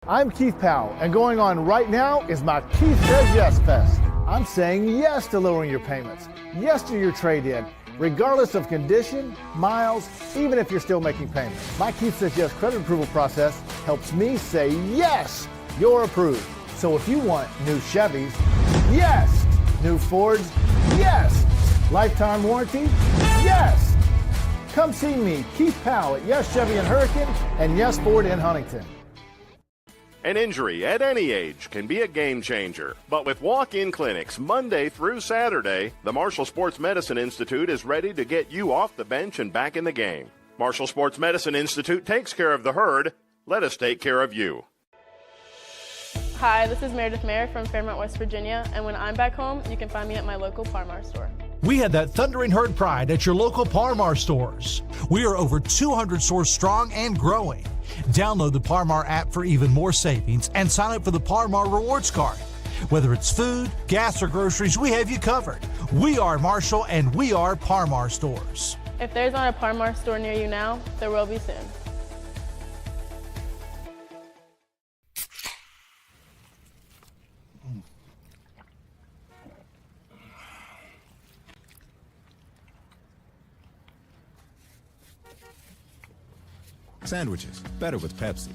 I'm Keith Powell, and going on right now is my Keith Says Yes Fest. I'm saying yes to lowering your payments, yes to your trade-in, regardless of condition, miles, even if you're still making payments. My Keith Says Yes credit approval process helps me say yes, you're approved. So if you want new Chevys, yes. New Fords, yes. Lifetime warranty, yes. Come see me, Keith Powell, at Yes Chevy in Hurricane and Yes Ford in Huntington. An injury at any age can be a game changer. But with walk-in clinics Monday through Saturday, the Marshall Sports Medicine Institute is ready to get you off the bench and back in the game. Marshall Sports Medicine Institute takes care of the herd. Let us take care of you. Hi, this is Meredith Mayer from Fairmont, West Virginia, and when I'm back home, you can find me at my local Parmar store. We had that thundering herd pride at your local Parmar stores. We are over 200 stores strong and growing. Download the Parmar app for even more savings and sign up for the Parmar Rewards Card. Whether it's food, gas, or groceries, we have you covered. We are Marshall and we are Parmar stores. If there's not a Parmar store near you now, there will be soon. Sandwiches, better with Pepsi.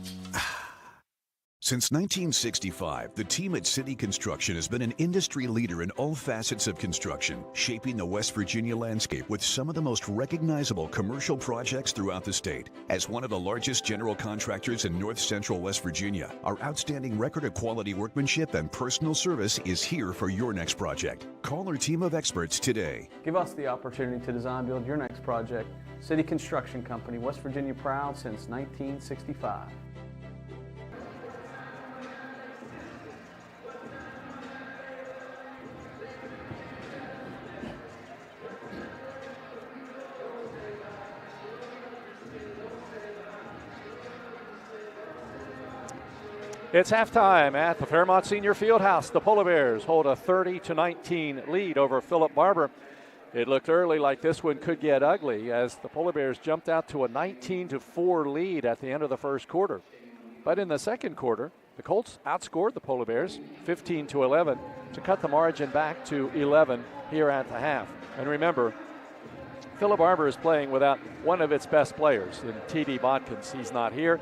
Since 1965, the team at City Construction has been an industry leader in all facets of construction, shaping the West Virginia landscape with some of the most recognizable commercial projects throughout the state. As one of the largest general contractors in north central West Virginia, our outstanding record of quality workmanship and personal service is here for your next project. Call our team of experts today. Give us the opportunity to design build your next project. City Construction Company, West Virginia proud since 1965. It's halftime at the Fairmont Senior Fieldhouse. The Polar Bears hold a 30-19 lead over Philip Barbour. It looked early like this one could get ugly as the Polar Bears jumped out to a 19-4 lead at the end of the first quarter. But in the second quarter, the Colts outscored the Polar Bears 15-11 to cut the margin back to 11 here at the half. And remember, Philip Barbour is playing without one of its best players in T.D. Bodkins. He's not here.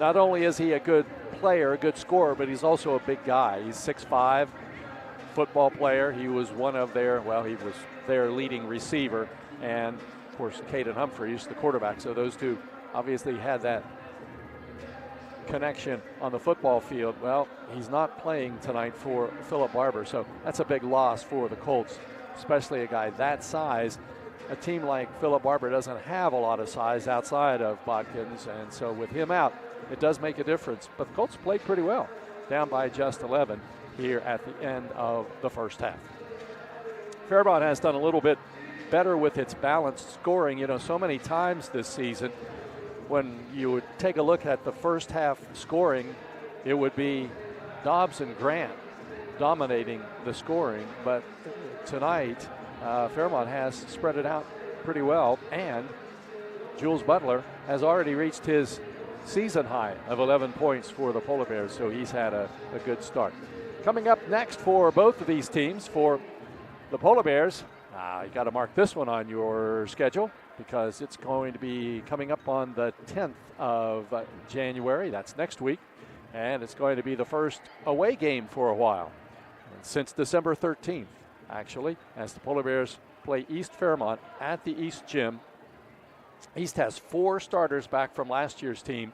Not only is he a good player, a good scorer, but he's also a big guy. He's 6'5", football player. He was one of their, he was their leading receiver. And, of course, Caden Humphreys, the quarterback. So those two obviously had that connection on the football field. Well, he's not playing tonight for Philip Barbour, so that's a big loss for the Colts, especially a guy that size. A team like Philip Barbour doesn't have a lot of size outside of Bodkins, and so with him out, it does make a difference. But the Colts played pretty well, down by just 11 here at the end of the first half. Fairmont has done a little bit better with its balanced scoring. You know, so many times this season, when you would take a look at the first half scoring, it would be Dobbs and Grant dominating the scoring. But tonight, Fairmont has spread it out pretty well, and Jules Butler has already reached his season high of 11 points for the Polar Bears, so he's had a good start. Coming up next for both of these teams, for the Polar Bears, you got to mark this one on your schedule because it's going to be coming up on the 10th of January. That's next week, and it's going to be the first away game for a while, since December 13th, actually, as the Polar Bears play East Fairmont at the East Gym. East has 4 starters back from last year's team,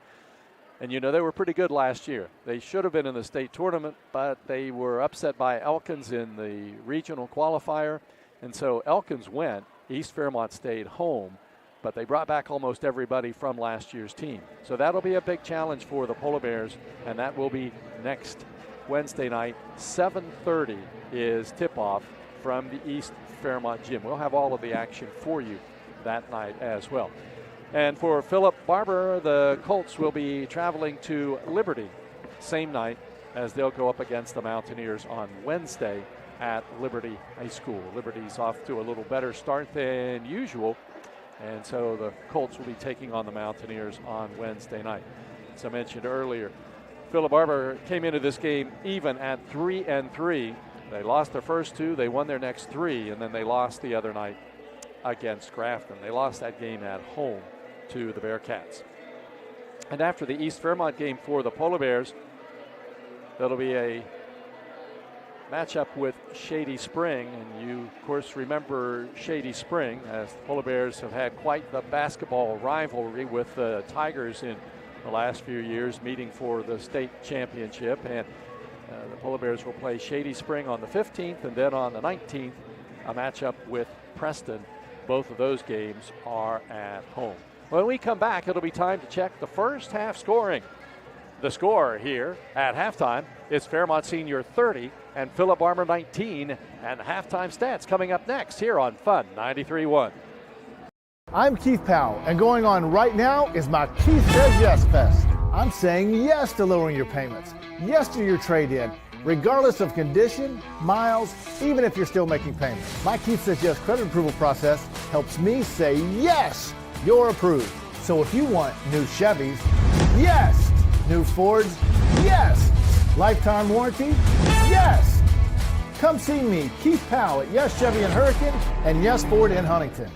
and you know they were pretty good last year. They should have been in the state tournament, but they were upset by Elkins in the regional qualifier, and so Elkins went. East Fairmont stayed home, but they brought back almost everybody from last year's team. So that'll be a big challenge for the Polar Bears, and that will be next Wednesday night. 7:30 is tip-off from the East Fairmont Gym. We'll have all of the action for you that night as well. And for Philip Barbour, the Colts will be traveling to Liberty same night as they'll go up against the Mountaineers on Wednesday at Liberty High School. Liberty's off to a little better start than usual, and so the Colts will be taking on the Mountaineers on Wednesday night. As I mentioned earlier, Philip Barbour came into this game even at 3-3. They lost their first two, they won their next three, and then they lost the other night against Grafton. They lost that game at home to the Bearcats. And after the East Fairmont game for the Polar Bears, that'll be a matchup with Shady Spring. And you, of course, remember Shady Spring, as the Polar Bears have had quite the basketball rivalry with the Tigers in the last few years, meeting for the state championship. And the Polar Bears will play Shady Spring on the 15th, and then on the 19th, a matchup with Preston. Both of those games are at home. When we come back, it'll be time to check the first half scoring. The score here at halftime is Fairmont Senior 30 and Philip Barbour 19, and the halftime stats coming up next here on Fun 93.1. I'm Keith Powell, and going on right now is my Keith Says Yes Fest. I'm saying yes to lowering your payments, yes to your trade-in, regardless of condition, miles, even if you're still making payments. My Keith Says Yes credit approval process helps me say yes, you're approved. So if you want new Chevys, yes. New Fords, yes. Lifetime warranty, yes. Come see me, Keith Powell at Yes Chevy in Hurricane and Yes Ford in Huntington.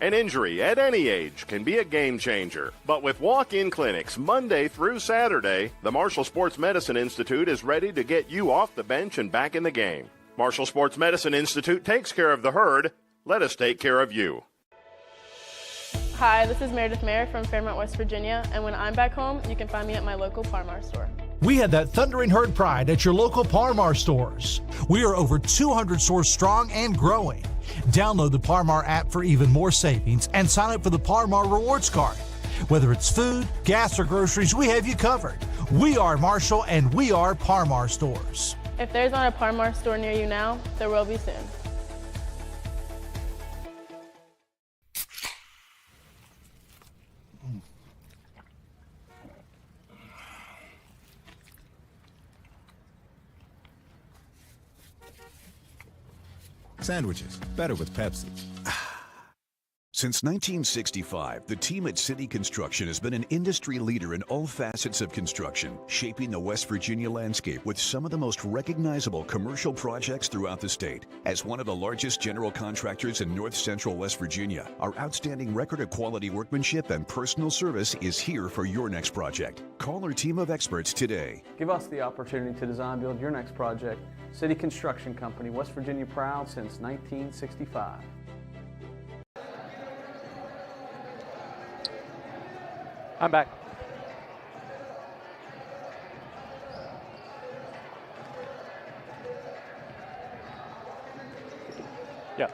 An injury at any age can be a game changer. But with walk-in clinics Monday through Saturday, the Marshall Sports Medicine Institute is ready to get you off the bench and back in the game. Marshall Sports Medicine Institute takes care of the herd. Let us take care of you. Hi, this is Meredith Mayer from Fairmont, West Virginia, and when I'm back home, you can find me at my local Parmar store. We had that thundering herd pride at your local Parmar stores. We are over 200 stores strong and growing. Download the Parmar app for even more savings and sign up for the Parmar Rewards Card. Whether it's food, gas, or groceries, we have you covered. We are Marshall, and we are Parmar stores. If there's not a Parmar store near you now, there will be soon. Sandwiches, better with Pepsi. Since 1965, the team at City Construction has been an industry leader in all facets of construction, shaping the West Virginia landscape with some of the most recognizable commercial projects throughout the state. As one of the largest general contractors in north central West Virginia, our outstanding record of quality workmanship and personal service is here for your next project. Call our team of experts today. Give us the opportunity to design build your next project. City Construction Company, West Virginia proud since 1965. I'm back. Yeah.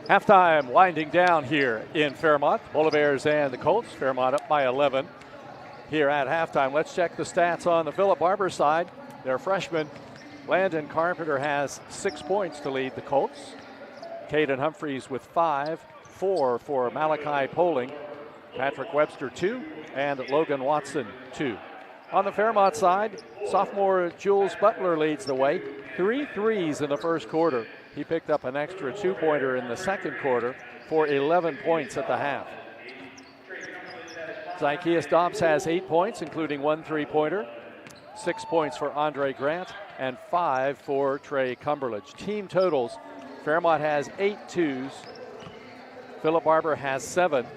Halftime winding down here in Fairmont. Polar Bears and the Colts. Fairmont up by 11 here at halftime. Let's check the stats on the Philip Barbour side. Their freshman, Landon Carpenter, has 6 points to lead the Colts. Caden Humphreys with 5, 4 for Malachi Poling. Patrick Webster 2, and Logan Watson 2. On the Fairmont side, sophomore Jules Butler leads the way. 3 threes in the first quarter. He picked up an extra 2-pointer in the second quarter for 11 points at the half. Zykeas Dobbs has 8 points, including 1 3-pointer, 6 points for Andre Grant, and 5 for Trey Cumberledge. Team totals, Fairmont has 8 twos, Philip Barbour has 7,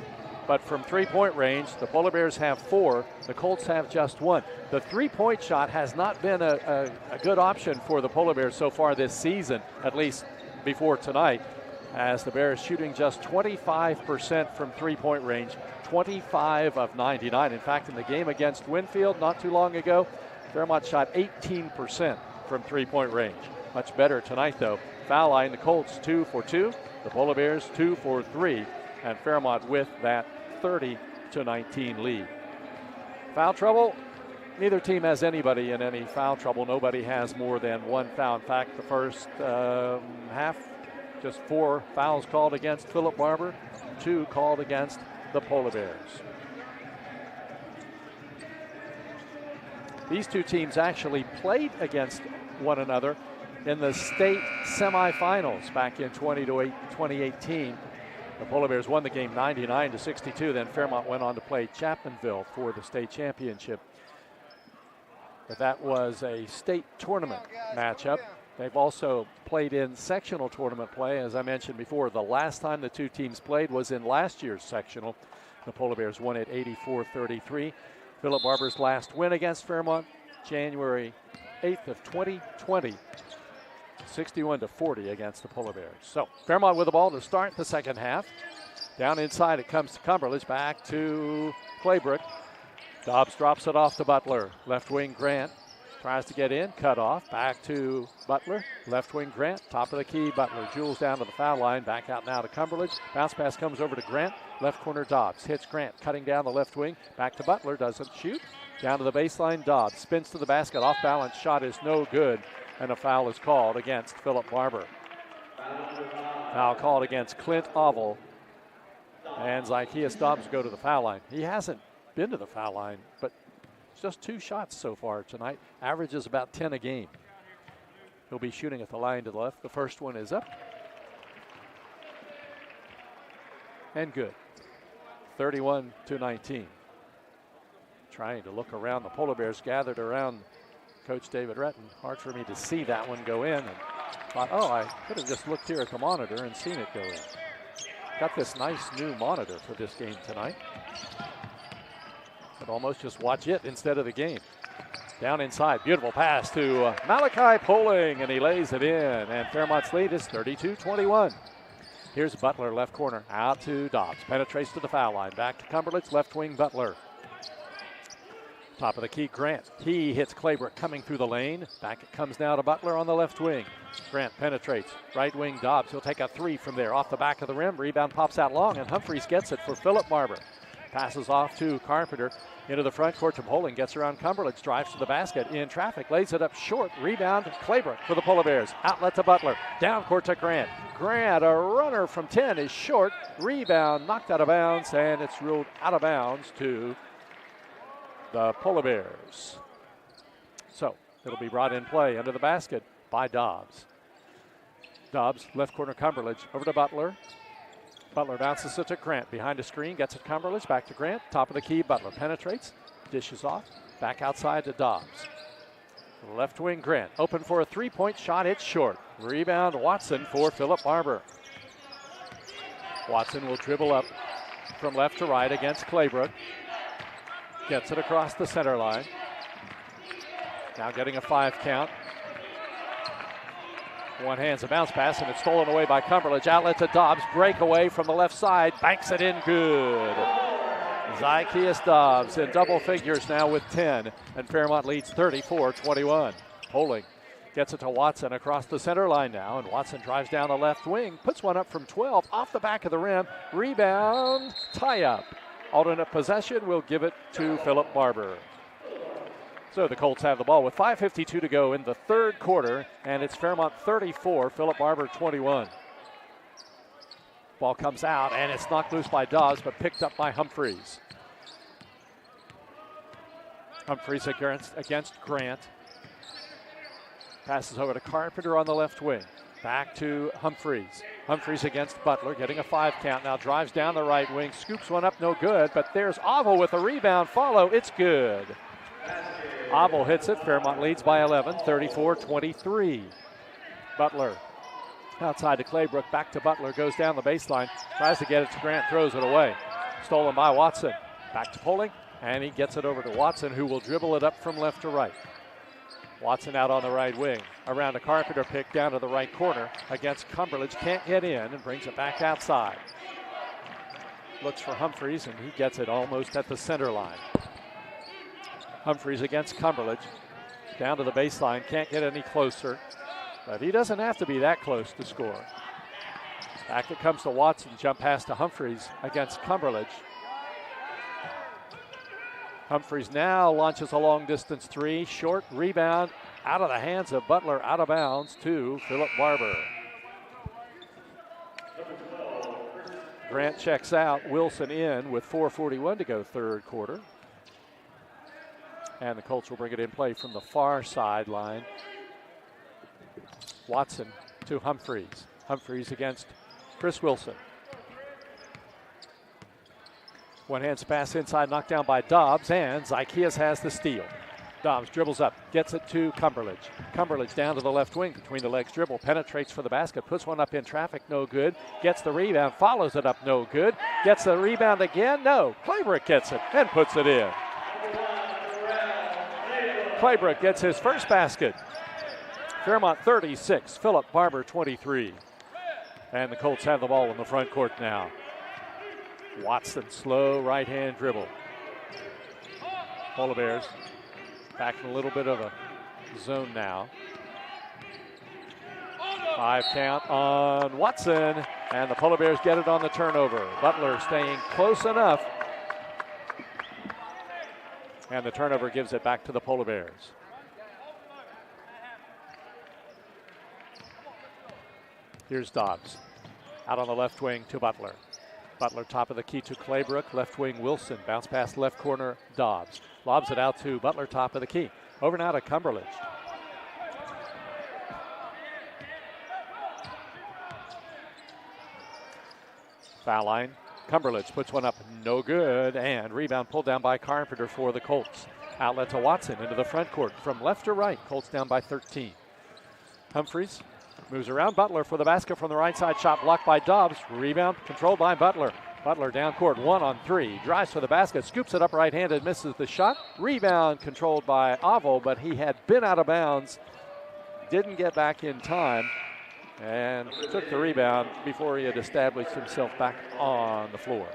but from three-point range, the Polar Bears have 4, the Colts have just 1. The three-point shot has not been a good option for the Polar Bears so far this season, at least before tonight. as the Bears shooting just 25% from three-point range, 25 of 99. In fact, in the game against Winfield not too long ago, Fairmont shot 18% from three-point range. Much better tonight, though. Foul line, the Colts 2 for 2, the Polar Bears 2 for 3, and Fairmont with that 30-19 lead. Foul trouble. Neither team has anybody in any foul trouble. Nobody has more than one foul. In fact, the first half, just 4 fouls called against Philip Barbour, 2 called against the Polar Bears. These two teams actually played against one another in the state semifinals back in 2018. The Polar Bears won the game 99-62. Then Fairmont went on to play Chapmanville for the state championship. But that was a state tournament matchup. They've also played in sectional tournament play. As I mentioned before, the last time the two teams played was in last year's sectional. The Polar Bears won it 84-33. Philip Barbour's last win against Fairmont, January 8th of 2020, 61-40 against the Polar Bears. So Fairmont with the ball to start the second half. Down inside it comes to Cumberledge, back to Claybrook. Dobbs drops it off to Butler. Left wing Grant tries to get in, cut off. Back to Butler. Left wing Grant, top of the key. Butler jewels down to the foul line. Back out now to Cumberledge. Bounce pass comes over to Grant. Left corner Dobbs hits Grant, cutting down the left wing. Back to Butler, doesn't shoot. Down to the baseline, Dobbs spins to the basket. Off balance shot is no good, and a foul is called against Philip Barbour. Foul called against Clint Oval. And Zykeus Dobbs go to the foul line. He hasn't been to the foul line, but it's just 2 shots so far tonight. Averages about 10 a game. He'll be shooting at the line to the left. The first one is up. And good. 31-19. Trying to look around. The Polar Bears gathered around Coach David Retton. Hard for me to see that one go in. And thought, oh, I could have just looked here at the monitor and seen it go in. Got this nice new monitor for this game tonight. Could almost just watch it instead of the game. Down inside, beautiful pass to Malachi Poling, and he lays it in. And Fairmont's lead is 32-21. Here's Butler, left corner, out to Dobbs. Penetrates to the foul line. Back to Cumberledge, left wing Butler. Top of the key, Grant. He hits Claybrook coming through the lane. Back it comes now to Butler on the left wing. Grant penetrates. Right wing Dobbs. He'll take a 3 from there off the back of the rim. Rebound pops out long, and Humphreys gets it for Philip Barbour. Passes off to Carpenter. Into the front court to Poling. Gets around Cumberledge. Drives to the basket. In traffic. Lays it up short. Rebound Claybrook for the Polar Bears. Outlet to Butler. Down court to Grant. Grant, a runner from 10, is short. Rebound knocked out of bounds, and it's ruled out of bounds to the Polar Bears. So it'll be brought in play under the basket by Dobbs. Dobbs, left corner Cumberledge, over to Butler. Butler bounces it to Grant, behind a screen, gets it Cumberledge, back to Grant, top of the key, Butler penetrates, dishes off, back outside to Dobbs. Left wing Grant, open for a 3-point shot, it's short. Rebound Watson for Philip Barbour. Watson will dribble up from left to right against Claybrook. Gets it across the center line. Now getting a 5 count. One hands a bounce pass, and it's stolen away by Cumberledge. Outlet to Dobbs. Breakaway from the left side. Banks it in good. Zykeus Dobbs in double figures now with 10. And Fairmont leads 34-21. Poling gets it to Watson across the center line now. And Watson drives down the left wing. Puts one up from 12 off the back of the rim. Rebound. Tie up. Alternate possession will give it to Philip Barbour. So the Colts have the ball with 5:52 to go in the third quarter, and it's Fairmont 34, Philip Barbour 21. Ball comes out, and it's knocked loose by Dobbs, but picked up by Humphreys. Humphreys against Grant. Passes over to Carpenter on the left wing. Back to Humphreys. Humphreys against Butler, getting a 5 count. Now drives down the right wing, scoops one up, no good, but there's Oval with a rebound follow. It's good. Oval hits it. Fairmont leads by 11, 34-23. Butler outside to Claybrook, back to Butler, goes down the baseline, tries to get it to Grant, throws it away. Stolen by Watson. Back to Poling, and he gets it over to Watson, who will dribble it up from left to right. Watson out on the right wing. Around a Carpenter pick down to the right corner against Cumberledge. Can't get in and brings it back outside. Looks for Humphreys, and he gets it almost at the center line. Humphreys against Cumberledge. Down to the baseline. Can't get any closer. But he doesn't have to be that close to score. Back it comes to Watson. Jump pass to Humphreys against Cumberledge. Humphreys now launches a long distance three. Short rebound out of the hands of Butler, out of bounds to Philip Barbour. Grant checks out. Wilson in with 4:41 to go third quarter. And the Colts will bring it in play from the far sideline. Watson to Humphreys. Humphreys against Chris Wilson. One-hand pass inside, knocked down by Dobbs, and Zykeas has the steal. Dobbs dribbles up, gets it to Cumberledge. Cumberledge down to the left wing, between the legs dribble, penetrates for the basket, puts one up in traffic, no good. Gets the rebound, follows it up, no good. Gets the rebound again, no. Claybrook gets it and puts it in. Claybrook gets his first basket. Fairmont 36, Philip Barbour 23. And the Colts have the ball in the front court now. Watson, slow right-hand dribble. Polar Bears back in a little bit of a zone now. 5 count on Watson, and the Polar Bears get it on the turnover. Butler staying close enough. And the turnover gives it back to the Polar Bears. Here's Dobbs. Out on the left wing to Butler. Butler top of the key to Claybrook. Left wing Wilson. Bounce pass left corner Dobbs. Lobs it out to Butler top of the key. Over now to Cumberledge. Foul line. Cumberledge puts one up, no good, and rebound pulled down by Carpenter for the Colts. Outlet to Watson into the front court from left to right. Colts down by 13. Humphreys moves around Butler for the basket from the right side. Shot blocked by Dobbs. Rebound controlled by Butler. Butler down court 1 on 3. Drives for the basket, scoops it up right-handed, misses the shot. Rebound controlled by Avo, but he had been out of bounds. Didn't get back in time and took the rebound before he had established himself back on the floor.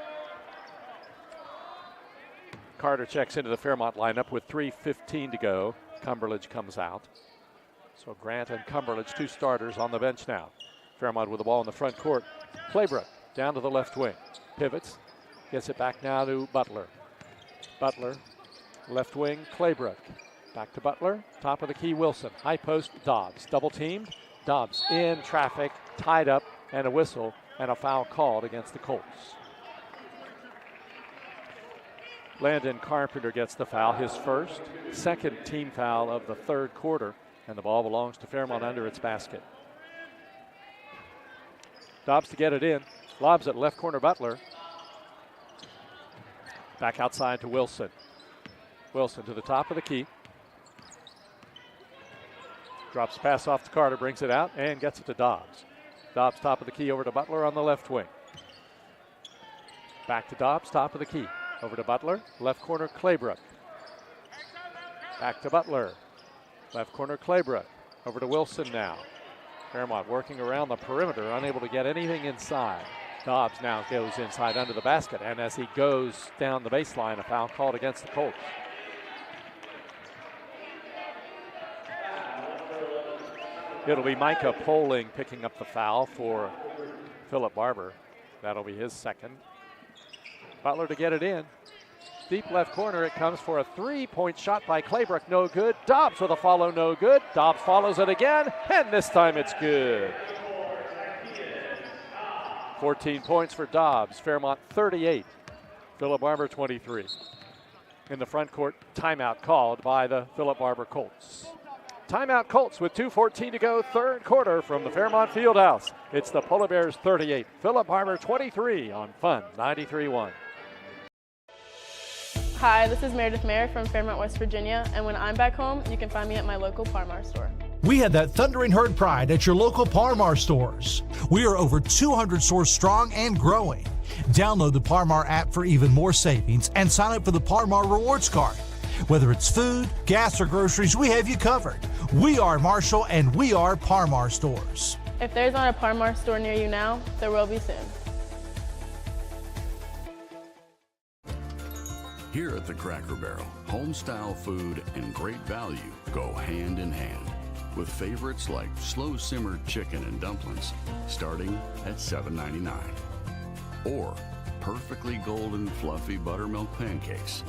Carter checks into the Fairmont lineup with 3:15 to go. Cumberledge comes out. So Grant and Cumberledge, 2 starters on the bench now. Fairmont with the ball in the front court. Claybrook down to the left wing. Pivots. Gets it back now to Butler. Butler, left wing, Claybrook. Back to Butler. Top of the key, Wilson. High post, Dobbs. Double teamed. Dobbs in traffic, tied up, and a whistle, and a foul called against the Colts. Landon Carpenter gets the foul, his first, second team foul of the third quarter, and the ball belongs to Fairmont under its basket. Dobbs to get it in, lobs at left corner Butler. Back outside to Wilson. Wilson to the top of the key. Drops pass off to Carter, brings it out, and gets it to Dobbs. Dobbs top of the key over to Butler on the left wing. Back to Dobbs, top of the key. Over to Butler, left corner Claybrook. Back to Butler, left corner Claybrook. Over to Wilson now. Fairmont working around the perimeter, unable to get anything inside. Dobbs now goes inside under the basket, and as he goes down the baseline, a foul called against the Colts. It'll be Micah Poling picking up the foul for Philip Barbour. That'll be his second. Butler to get it in. Deep left corner, it comes for a three-point shot by Claybrook, no good. Dobbs with a follow, no good. Dobbs follows it again, and this time it's good. 14 points for Dobbs. Fairmont 38, Philip Barbour 23. In the front court, timeout called by the Philip Barbour Colts. Timeout Colts with 2:14 to go, third quarter from the Fairmont Fieldhouse. It's the Polar Bears 38, Philip Barbour 23 on Fun 93.1. Hi, this is Meredith Mayer from Fairmont, West Virginia, and when I'm back home, you can find me at my local Parmar store. We had that thundering herd pride at your local Parmar stores. We are over 200 stores strong and growing. Download the Parmar app for even more savings and sign up for the Parmar Rewards Card. Whether it's food, gas, or groceries, we have you covered. We are Marshall and we are Parmar Stores. If there's not a Parmar store near you now, there will be soon. Here at the Cracker Barrel, home-style food and great value go hand in hand, with favorites like slow-simmered chicken and dumplings starting at $7.99, or perfectly golden fluffy buttermilk pancakes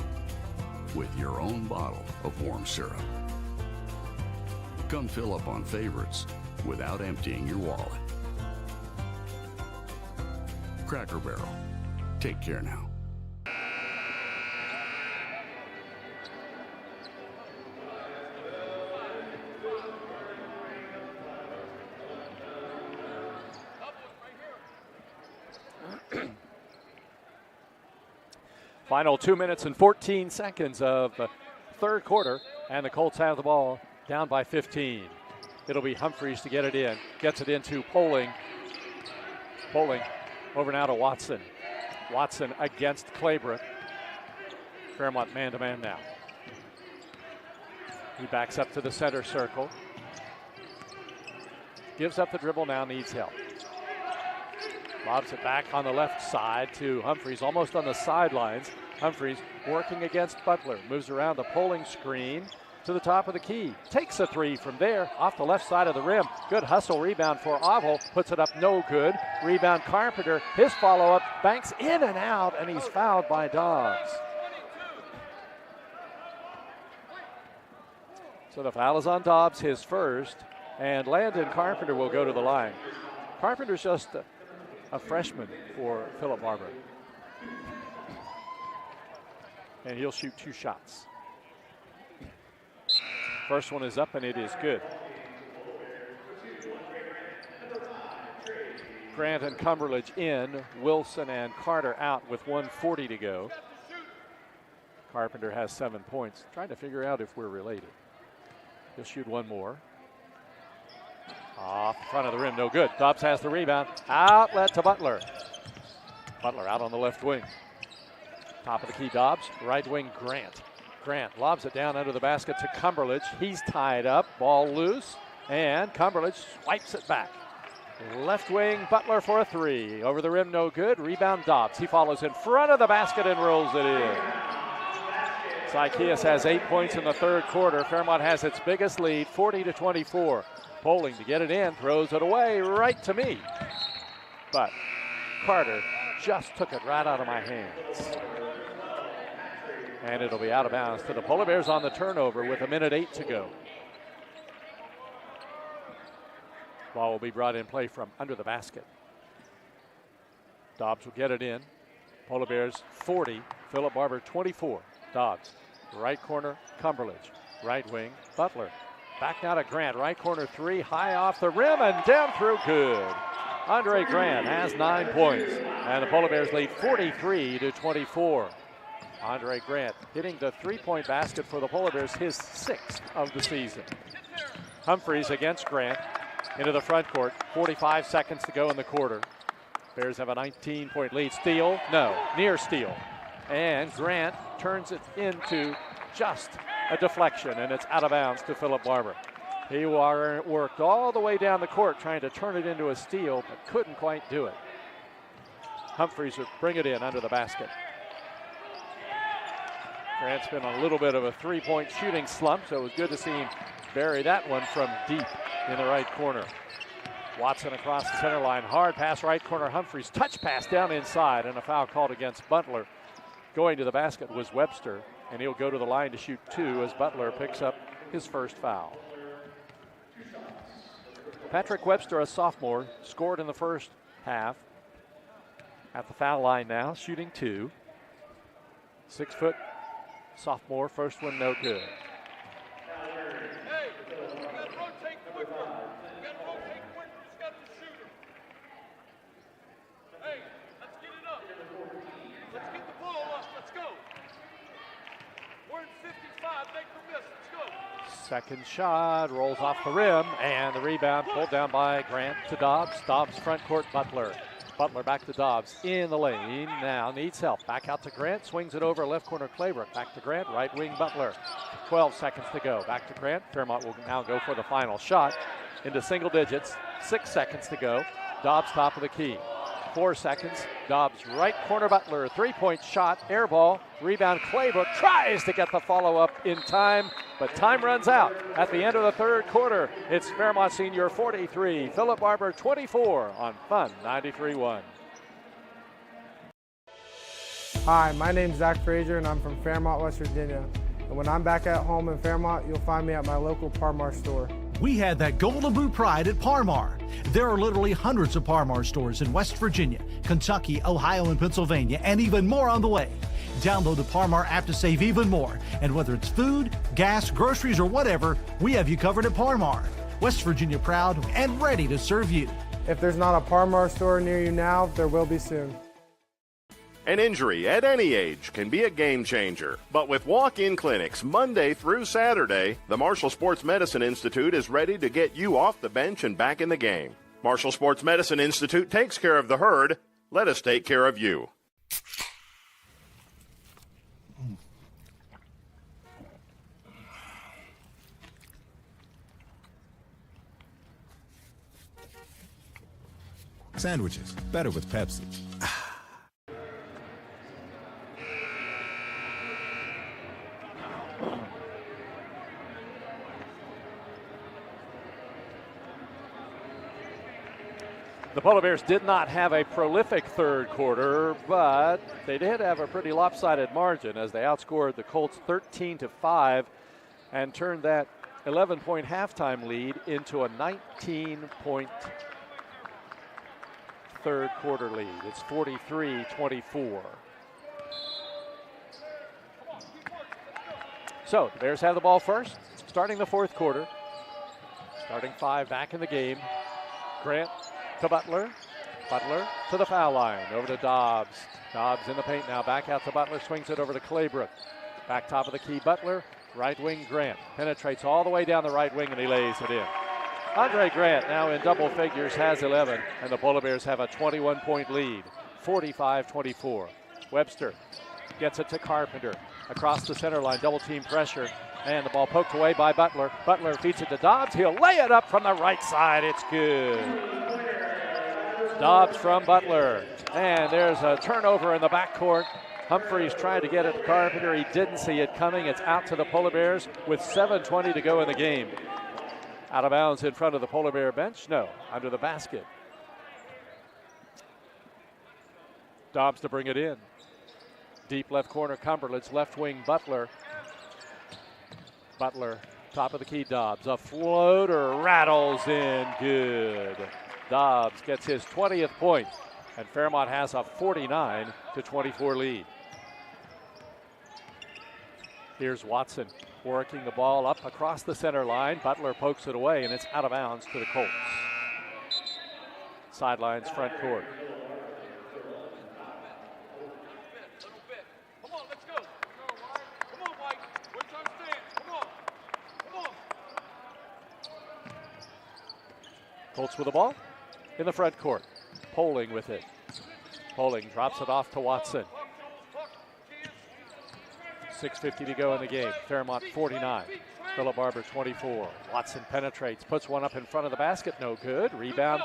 with your own bottle of warm syrup. Come fill up on favorites without emptying your wallet. Cracker Barrel. Take care now. Final 2 minutes and 14 seconds of the third quarter, and the Colts have the ball down by 15. It'll be Humphreys to get it in. Gets it into Poling. Poling over now to Watson. Watson against Claybrook. Fairmont man-to-man now. He backs up to the center circle. Gives up the dribble now, needs help. Lobs it back on the left side to Humphreys, almost on the sidelines. Humphreys working against Butler. Moves around the Poling screen to the top of the key. Takes a three from there, off the left side of the rim. Good hustle rebound for Oval. Puts it up, no good. Rebound Carpenter. His follow-up banks in and out, and he's fouled by Dobbs. So the foul is on Dobbs, his first, and Landon Carpenter will go to the line. Carpenter's just a freshman for Philip Barbour. And he'll shoot 2 shots. First one is up and it is good. Grant and Cumberledge in, Wilson and Carter out with 1:40 to go. Carpenter has 7 points. Trying to figure out if we're related. He'll shoot one more. Off the front of the rim, no good. Dobbs has the rebound. Outlet to Butler. Butler out on the left wing. Top of the key, Dobbs. Right wing, Grant. Grant lobs it down under the basket to Cumberledge. He's tied up, ball loose, and Cumberledge swipes it back. Left wing, Butler for a three. Over the rim, no good. Rebound, Dobbs. He follows in front of the basket and rolls it in. Zykeas has 8 points in the third quarter. Fairmont has its biggest lead, 40-24. Poling to get it in, throws it away right to me. But Carter just took it right out of my hands. And it'll be out of bounds to the Polar Bears on the turnover with 1:08 to go. Ball will be brought in play from under the basket. Dobbs will get it in. Polar Bears 40, Philip Barbour 24. Dobbs, right corner, Cumberledge. Right wing, Butler. Back now to Grant, right corner three, high off the rim and down through, good. Andre Grant has 9 points, and the Polar Bears lead 43-24. Andre Grant hitting the three-point basket for the Polar Bears, his 6th of the season. Humphreys against Grant into the front court, 45 seconds to go in the quarter. Bears have a 19-point lead. Steal? No, near steal. And Grant turns it into just a deflection, and it's out of bounds to Philip Barbour. He worked all the way down the court trying to turn it into a steal, but couldn't quite do it. Humphreys would bring it in under the basket. Grant's been on a little bit of a three-point shooting slump, so it was good to see him bury that one from deep in the right corner. Watson across the center line, hard pass right corner, Humphreys, touch pass down inside, and a foul called against Butler. Going to the basket was Webster, and he'll go to the line to shoot 2 as Butler picks up his first foul. Patrick Webster, a sophomore, scored in the first half. At the foul line now, shooting 2. 6-foot sophomore, first one no good. Second shot rolls off the rim, and the rebound pulled down by Grant to Dobbs. Dobbs front court, Butler. Butler back to Dobbs in the lane. Now needs help. Back out to Grant. Swings it over left corner Claybrook. Back to Grant. Right wing Butler. 12 seconds to go. Back to Grant. Fairmont will now go for the final shot into single digits. 6 seconds to go. Dobbs top of the key. 4 seconds. Dobbs right corner Butler. 3-point shot. Air ball. Rebound Claybrook. Tries to get the follow-up in time, but time runs out. At the end of the third quarter, it's Fairmont Senior 43, Philip Barbour 24 on Fun 93.1. Hi, my name's Zach Frazier and I'm from Fairmont, West Virginia. And when I'm back at home in Fairmont, you'll find me at my local Parmar store. We had that golden blue pride at Parmar. There are literally hundreds of Parmar stores in West Virginia, Kentucky, Ohio, and Pennsylvania, and even more on the way. Download the Parmar app to save even more. And whether it's food, gas, groceries, or whatever, we have you covered at Parmar. West Virginia proud and ready to serve you. If there's not a Parmar store near you now, there will be soon. An injury at any age can be a game changer. But with walk-in clinics Monday through Saturday, the Marshall Sports Medicine Institute is ready to get you off the bench and back in the game. Marshall Sports Medicine Institute takes care of the herd. Let us take care of you. Sandwiches, better with Pepsi. The Polar Bears did not have a prolific third quarter, but they did have a pretty lopsided margin as they outscored the Colts 13-5 and turned that 11-point halftime lead into a 19-point third quarter lead. It's 43-24. So the Bears have the ball first, starting the fourth quarter. Starting 5 back in the game. Grant to Butler. Butler to the foul line. Over to Dobbs. Dobbs in the paint now. Back out to Butler. Swings it over to Claybrook. Back top of the key. Butler. Right wing Grant. Penetrates all the way down the right wing and he lays it in. Andre Grant now in double figures has 11. And the Polar Bears have a 21-point lead. 45-24. Webster gets it to Carpenter. Across the center line. Double team pressure. And the ball poked away by Butler. Butler feeds it to Dobbs. He'll lay it up from the right side. It's good. Dobbs from Butler. And there's a turnover in the backcourt. Humphreys tried to get it to Carpenter. He didn't see it coming. It's out to the Polar Bears with 7:20 to go in the game. Out of bounds in front of the Polar Bear bench? No, under the basket. Dobbs to bring it in. Deep left corner, Cumberland's left wing, Butler. Butler, top of the key, Dobbs. A floater rattles in, good. Dobbs gets his 20th point, and Fairmont has a 49-24 lead. Here's Watson working the ball up across the center line. Butler pokes it away, and it's out of bounds to the Colts. Sidelines, front court. Colts with the ball in the front court. Poling with it. Poling drops it off to Watson. 6:50 to go in the game. Fairmont 49. Philip Barbour 24. Watson penetrates, puts one up in front of the basket. No good. Rebound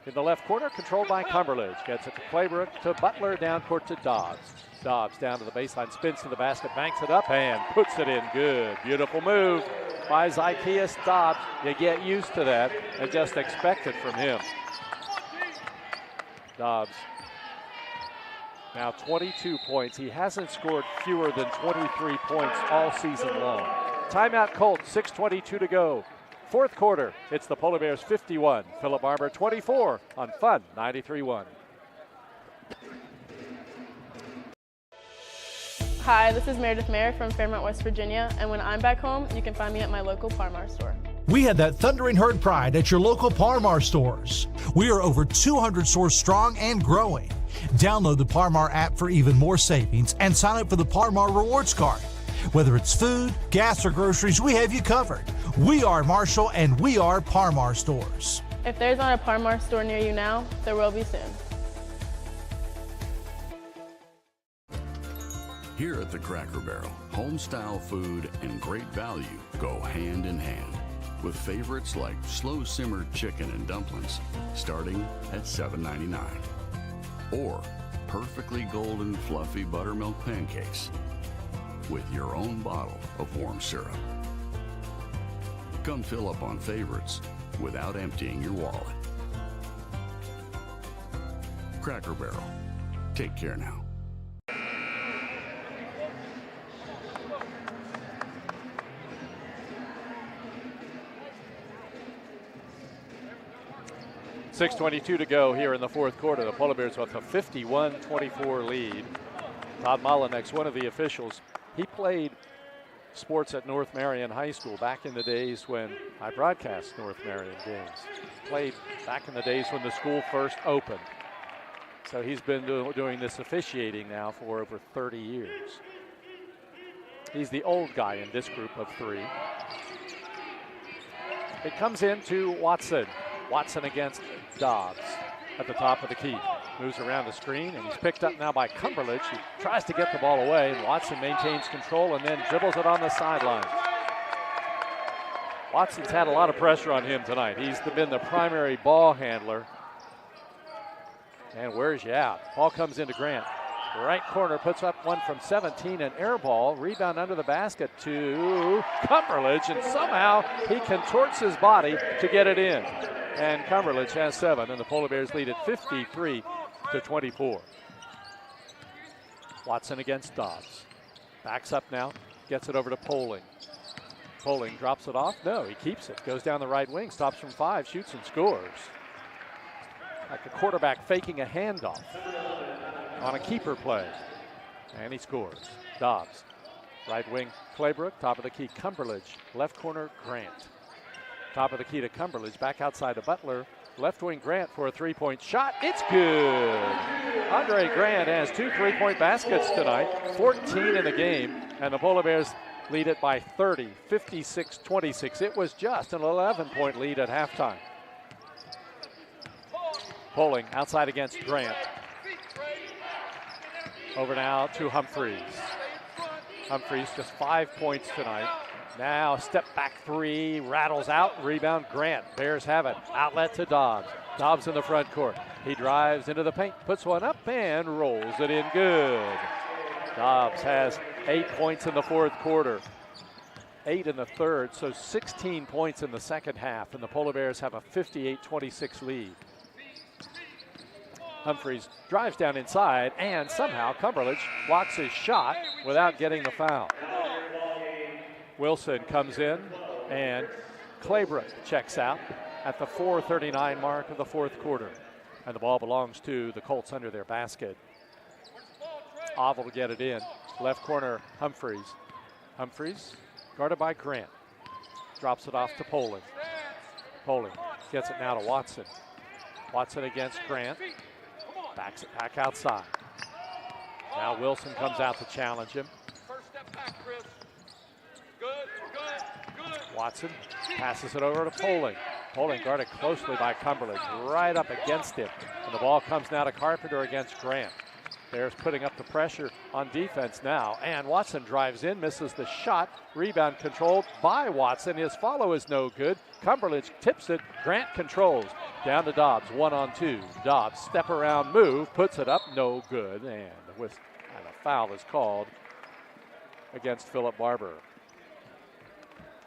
in the left corner, controlled by Cumberland. Gets it to Claybrook, to Butler, down court to Dobbs. Dobbs down to the baseline, spins to the basket, banks it up, and puts it in good. Beautiful move by Zychaeus Dobbs. You get used to that and just expect it from him. Dobbs now 22 points. He hasn't scored fewer than 23 points all season long. Timeout Colts, 6:22 to go. Fourth quarter, it's the Polar Bears 51, Philip Barbour 24 on Fun 93.1. Hi, this is Meredith Mayer from Fairmont, West Virginia, and when I'm back home, you can find me at my local Parmar store. We had that thundering herd pride at your local Parmar stores. We are over 200 stores strong and growing. Download the Parmar app for even more savings and sign up for the Parmar rewards card. Whether it's food, gas, or groceries, we have you covered. We are Marshall and we are Parmar stores. If there's not a Parmar store near you now, there will be soon. Here at the Cracker Barrel, home-style food and great value go hand in hand, with favorites like slow-simmered chicken and dumplings starting at $7.99, or perfectly golden fluffy buttermilk pancakes with your own bottle of warm syrup. Come fill up on favorites without emptying your wallet. Cracker Barrel. Take care now. .6:22 to go here in the fourth quarter. The Polar Bears with a 51-24 lead. Todd Mollinex, one of the officials, he played sports at North Marion High School back in the days when I broadcast North Marion games. Played back in the days when the school first opened. So he's been doing this officiating now for over 30 years. He's the old guy in this group of three. It comes into Watson. Watson against Dobbs at the top of the key. Moves around the screen, and he's picked up now by Cumberledge. He tries to get the ball away, and Watson maintains control and then dribbles it on the sidelines. Watson's had a lot of pressure on him tonight. He's been the primary ball handler. And wears you out. Ball comes into Grant. Right corner puts up one from 17, an air ball. Rebound under the basket to Cumberledge, and somehow he contorts his body to get it in. And Cumberledge has 7, and the Polar Bears lead at 53-24. Watson against Dobbs. Backs up now, gets it over to Poling. Poling drops it off. No, he keeps it. Goes down the right wing, stops from 5, shoots and scores. Like a quarterback faking a handoff on a keeper play. And he scores. Dobbs. Right wing, Claybrook. Top of the key, Cumberledge. Left corner, Grant. Top of the key to Cumberledge. Back outside to Butler. Left wing, Grant for a three-point shot. It's good. Andre Grant has 2 3-point baskets tonight. 14 in the game. And the Polar Bears lead it by 30, 56-26. It was just an 11-point lead at halftime. Poling outside against Grant. Over now to Humphreys. Humphreys just 5 points tonight. Now step back 3, rattles out, rebound Grant. Bears have it. Outlet to Dobbs. Dobbs in the front court. He drives into the paint, puts one up and rolls it in good. Dobbs has 8 points in the fourth quarter. 8 in the third, so 16 points in the second half, and the Polar Bears have a 58-26 lead. Humphreys drives down inside, and somehow Cumberledge blocks his shot without getting the foul. Wilson comes in, and Claybrook checks out at the 4:39 mark of the fourth quarter. And the ball belongs to the Colts under their basket. Oval to get it in. Left corner, Humphreys. Humphreys guarded by Grant. Drops it off to Poling. Poling gets it now to Watson. Watson against Grant. Backs it back outside. Now Wilson comes out to challenge him. Watson passes it over to Poling. Poling guarded closely by Cumberledge, right up against him. And the ball comes now to Carpenter against Grant. Bears putting up the pressure on defense now. And Watson drives in, misses the shot. Rebound controlled by Watson. His follow is no good. Cumberledge tips it. Grant controls. Down to Dobbs, 1-on-2. Dobbs, step around move, puts it up, no good. And a foul is called against Philip Barbour.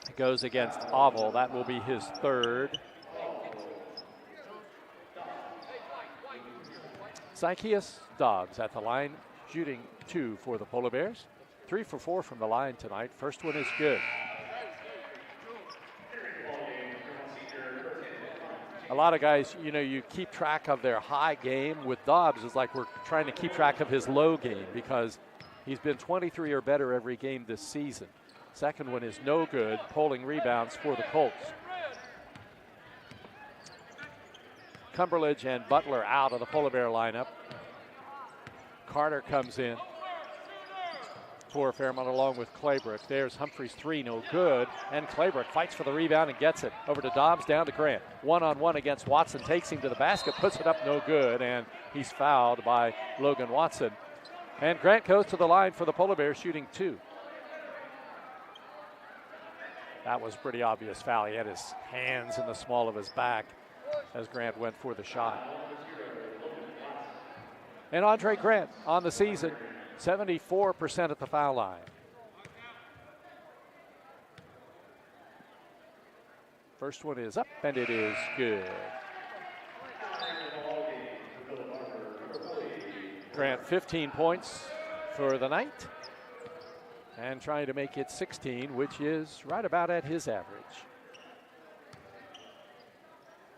It goes against Oval. That will be his third. Zykeus Dobbs at the line, shooting 2 for the Polar Bears. 3 for 4 from the line tonight. First one is good. A lot of guys, you keep track of their high game. With Dobbs, it's like we're trying to keep track of his low game because he's been 23 or better every game this season. Second one is no good. Poling rebounds for the Colts. Cumberledge and Butler out of the Polar Bear lineup. Carter comes in for Fairmont along with Claybrook. There's Humphreys 3, no good. And Claybrook fights for the rebound and gets it. Over to Dobbs, down to Grant. 1-on-1 against Watson, takes him to the basket, puts it up, no good. And he's fouled by Logan Watson. And Grant goes to the line for the Polar Bears, shooting 2. That was pretty obvious foul. He had his hands in the small of his back as Grant went for the shot. And Andre Grant on the season, 74% at the foul line. First one is up, and it is good. Grant 15 points for the night and trying to make it 16, which is right about at his average.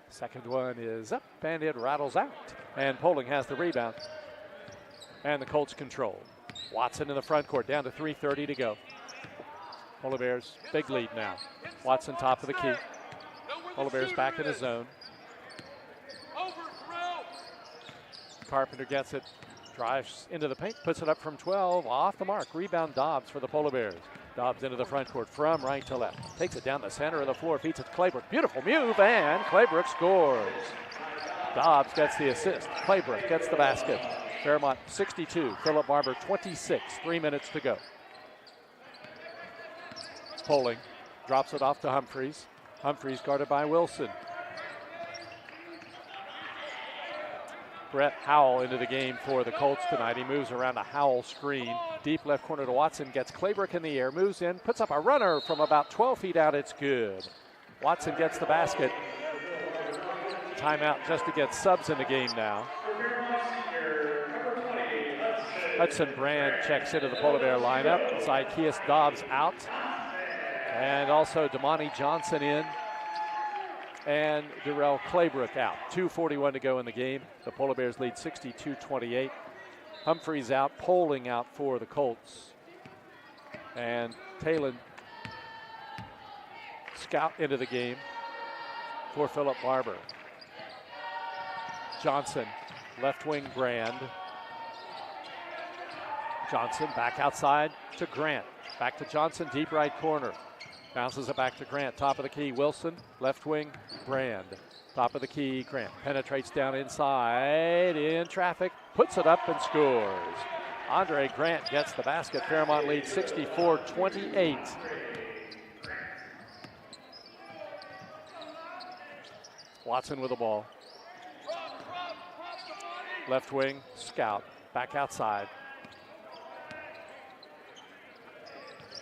Second one is up, and it rattles out. And Poling has the rebound. And the Colts control. Watson in the front court, down to 3:30 to go. Polar Bears, big lead now. Watson top of the key. Polar Bears back in the zone. Carpenter gets it, drives into the paint, puts it up from 12, off the mark. Rebound Dobbs for the Polar Bears. Dobbs into the front court from right to left. Takes it down the center of the floor, feeds it to Claybrook. Beautiful move, and Claybrook scores. Dobbs gets the assist. Claybrook gets the basket. Fairmont 62, Philip Barbour 26, 3 minutes to go. Poling drops it off to Humphreys. Humphreys guarded by Wilson. Brett Howell into the game for the Colts tonight. He moves around a Howell screen. Deep left corner to Watson, gets Claybrook in the air, moves in, puts up a runner from about 12 feet out. It's good. Watson gets the basket. Timeout just to get subs in the game now. Hudson Brand checks into the Polar Bear lineup. Zykeas Dobbs out. And also Damani Johnson in. And Darrell Claybrook out. 2:41 to go in the game. The Polar Bears lead 62-28. Humphreys out, Poling out for the Colts. And Talon Scout into the game for Philip Barbour. Johnson, left wing Brand. Johnson back outside to Grant. Back to Johnson, deep right corner. Bounces it back to Grant, top of the key. Wilson, left wing, Brand. Top of the key, Grant. Penetrates down inside, in traffic, puts it up and scores. Andre Grant gets the basket. Fairmont leads 64-28. Watson with the ball. Left wing, Scout, back outside.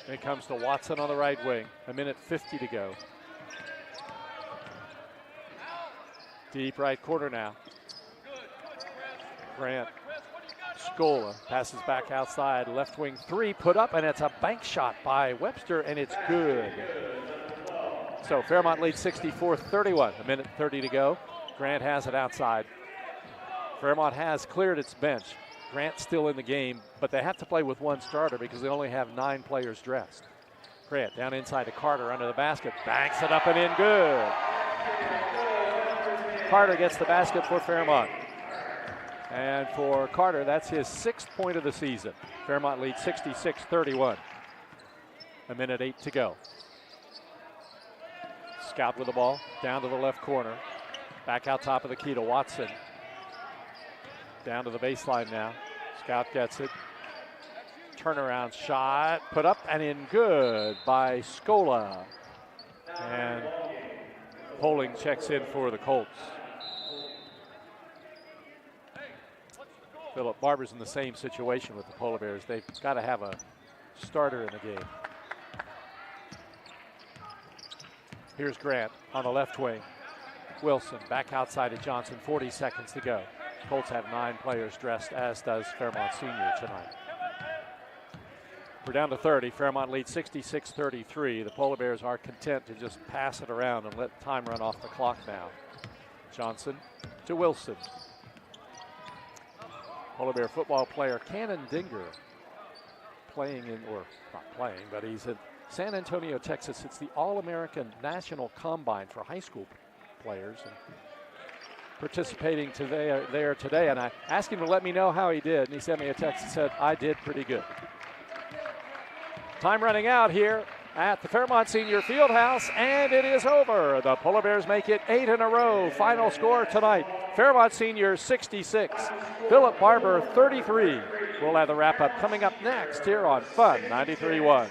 And it comes to Watson on the right wing. 1:50 to go. Deep right corner now. Grant. Scola passes back outside. Left wing 3 put up, and it's a bank shot by Webster, and it's good. So Fairmont leads 64-31. 1:30 to go. Grant has it outside. Fairmont has cleared its bench. Grant's still in the game, but they have to play with one starter because they only have 9 players dressed. Grant down inside to Carter under the basket. Banks it up and in, good. Carter gets the basket for Fairmont. And for Carter, that's his 6th point of the season. Fairmont leads 66-31. 1:08 to go. Scout with the ball, down to the left corner. Back out top of the key to Watson. Down to the baseline now. Scout gets it. Turnaround shot, put up and in, good by Scola. And Poling checks in for the Colts. Philip Barbour's in the same situation with the Polar Bears. They've got to have a starter in the game. Here's Grant on the left wing. Wilson back outside to Johnson, 40 seconds to go. Colts have 9 players dressed, as does Fairmont Senior tonight. We're down to 30. Fairmont leads 66-33. The Polar Bears are content to just pass it around and let time run off the clock now. Johnson to Wilson. Polar Bear football player Cannon Dinger playing in, or not playing, but he's in San Antonio, Texas. It's the All-American National Combine for high school players. And participating there today, and I asked him to let me know how he did, and he sent me a text and said, I did pretty good. Time running out here at the Fairmont Senior Fieldhouse, and it is over. The Polar Bears make it 8 in a row. Final score tonight, Fairmont Senior 66, Philip Barbour 33. We'll have the wrap-up coming up next here on Fun 93.1.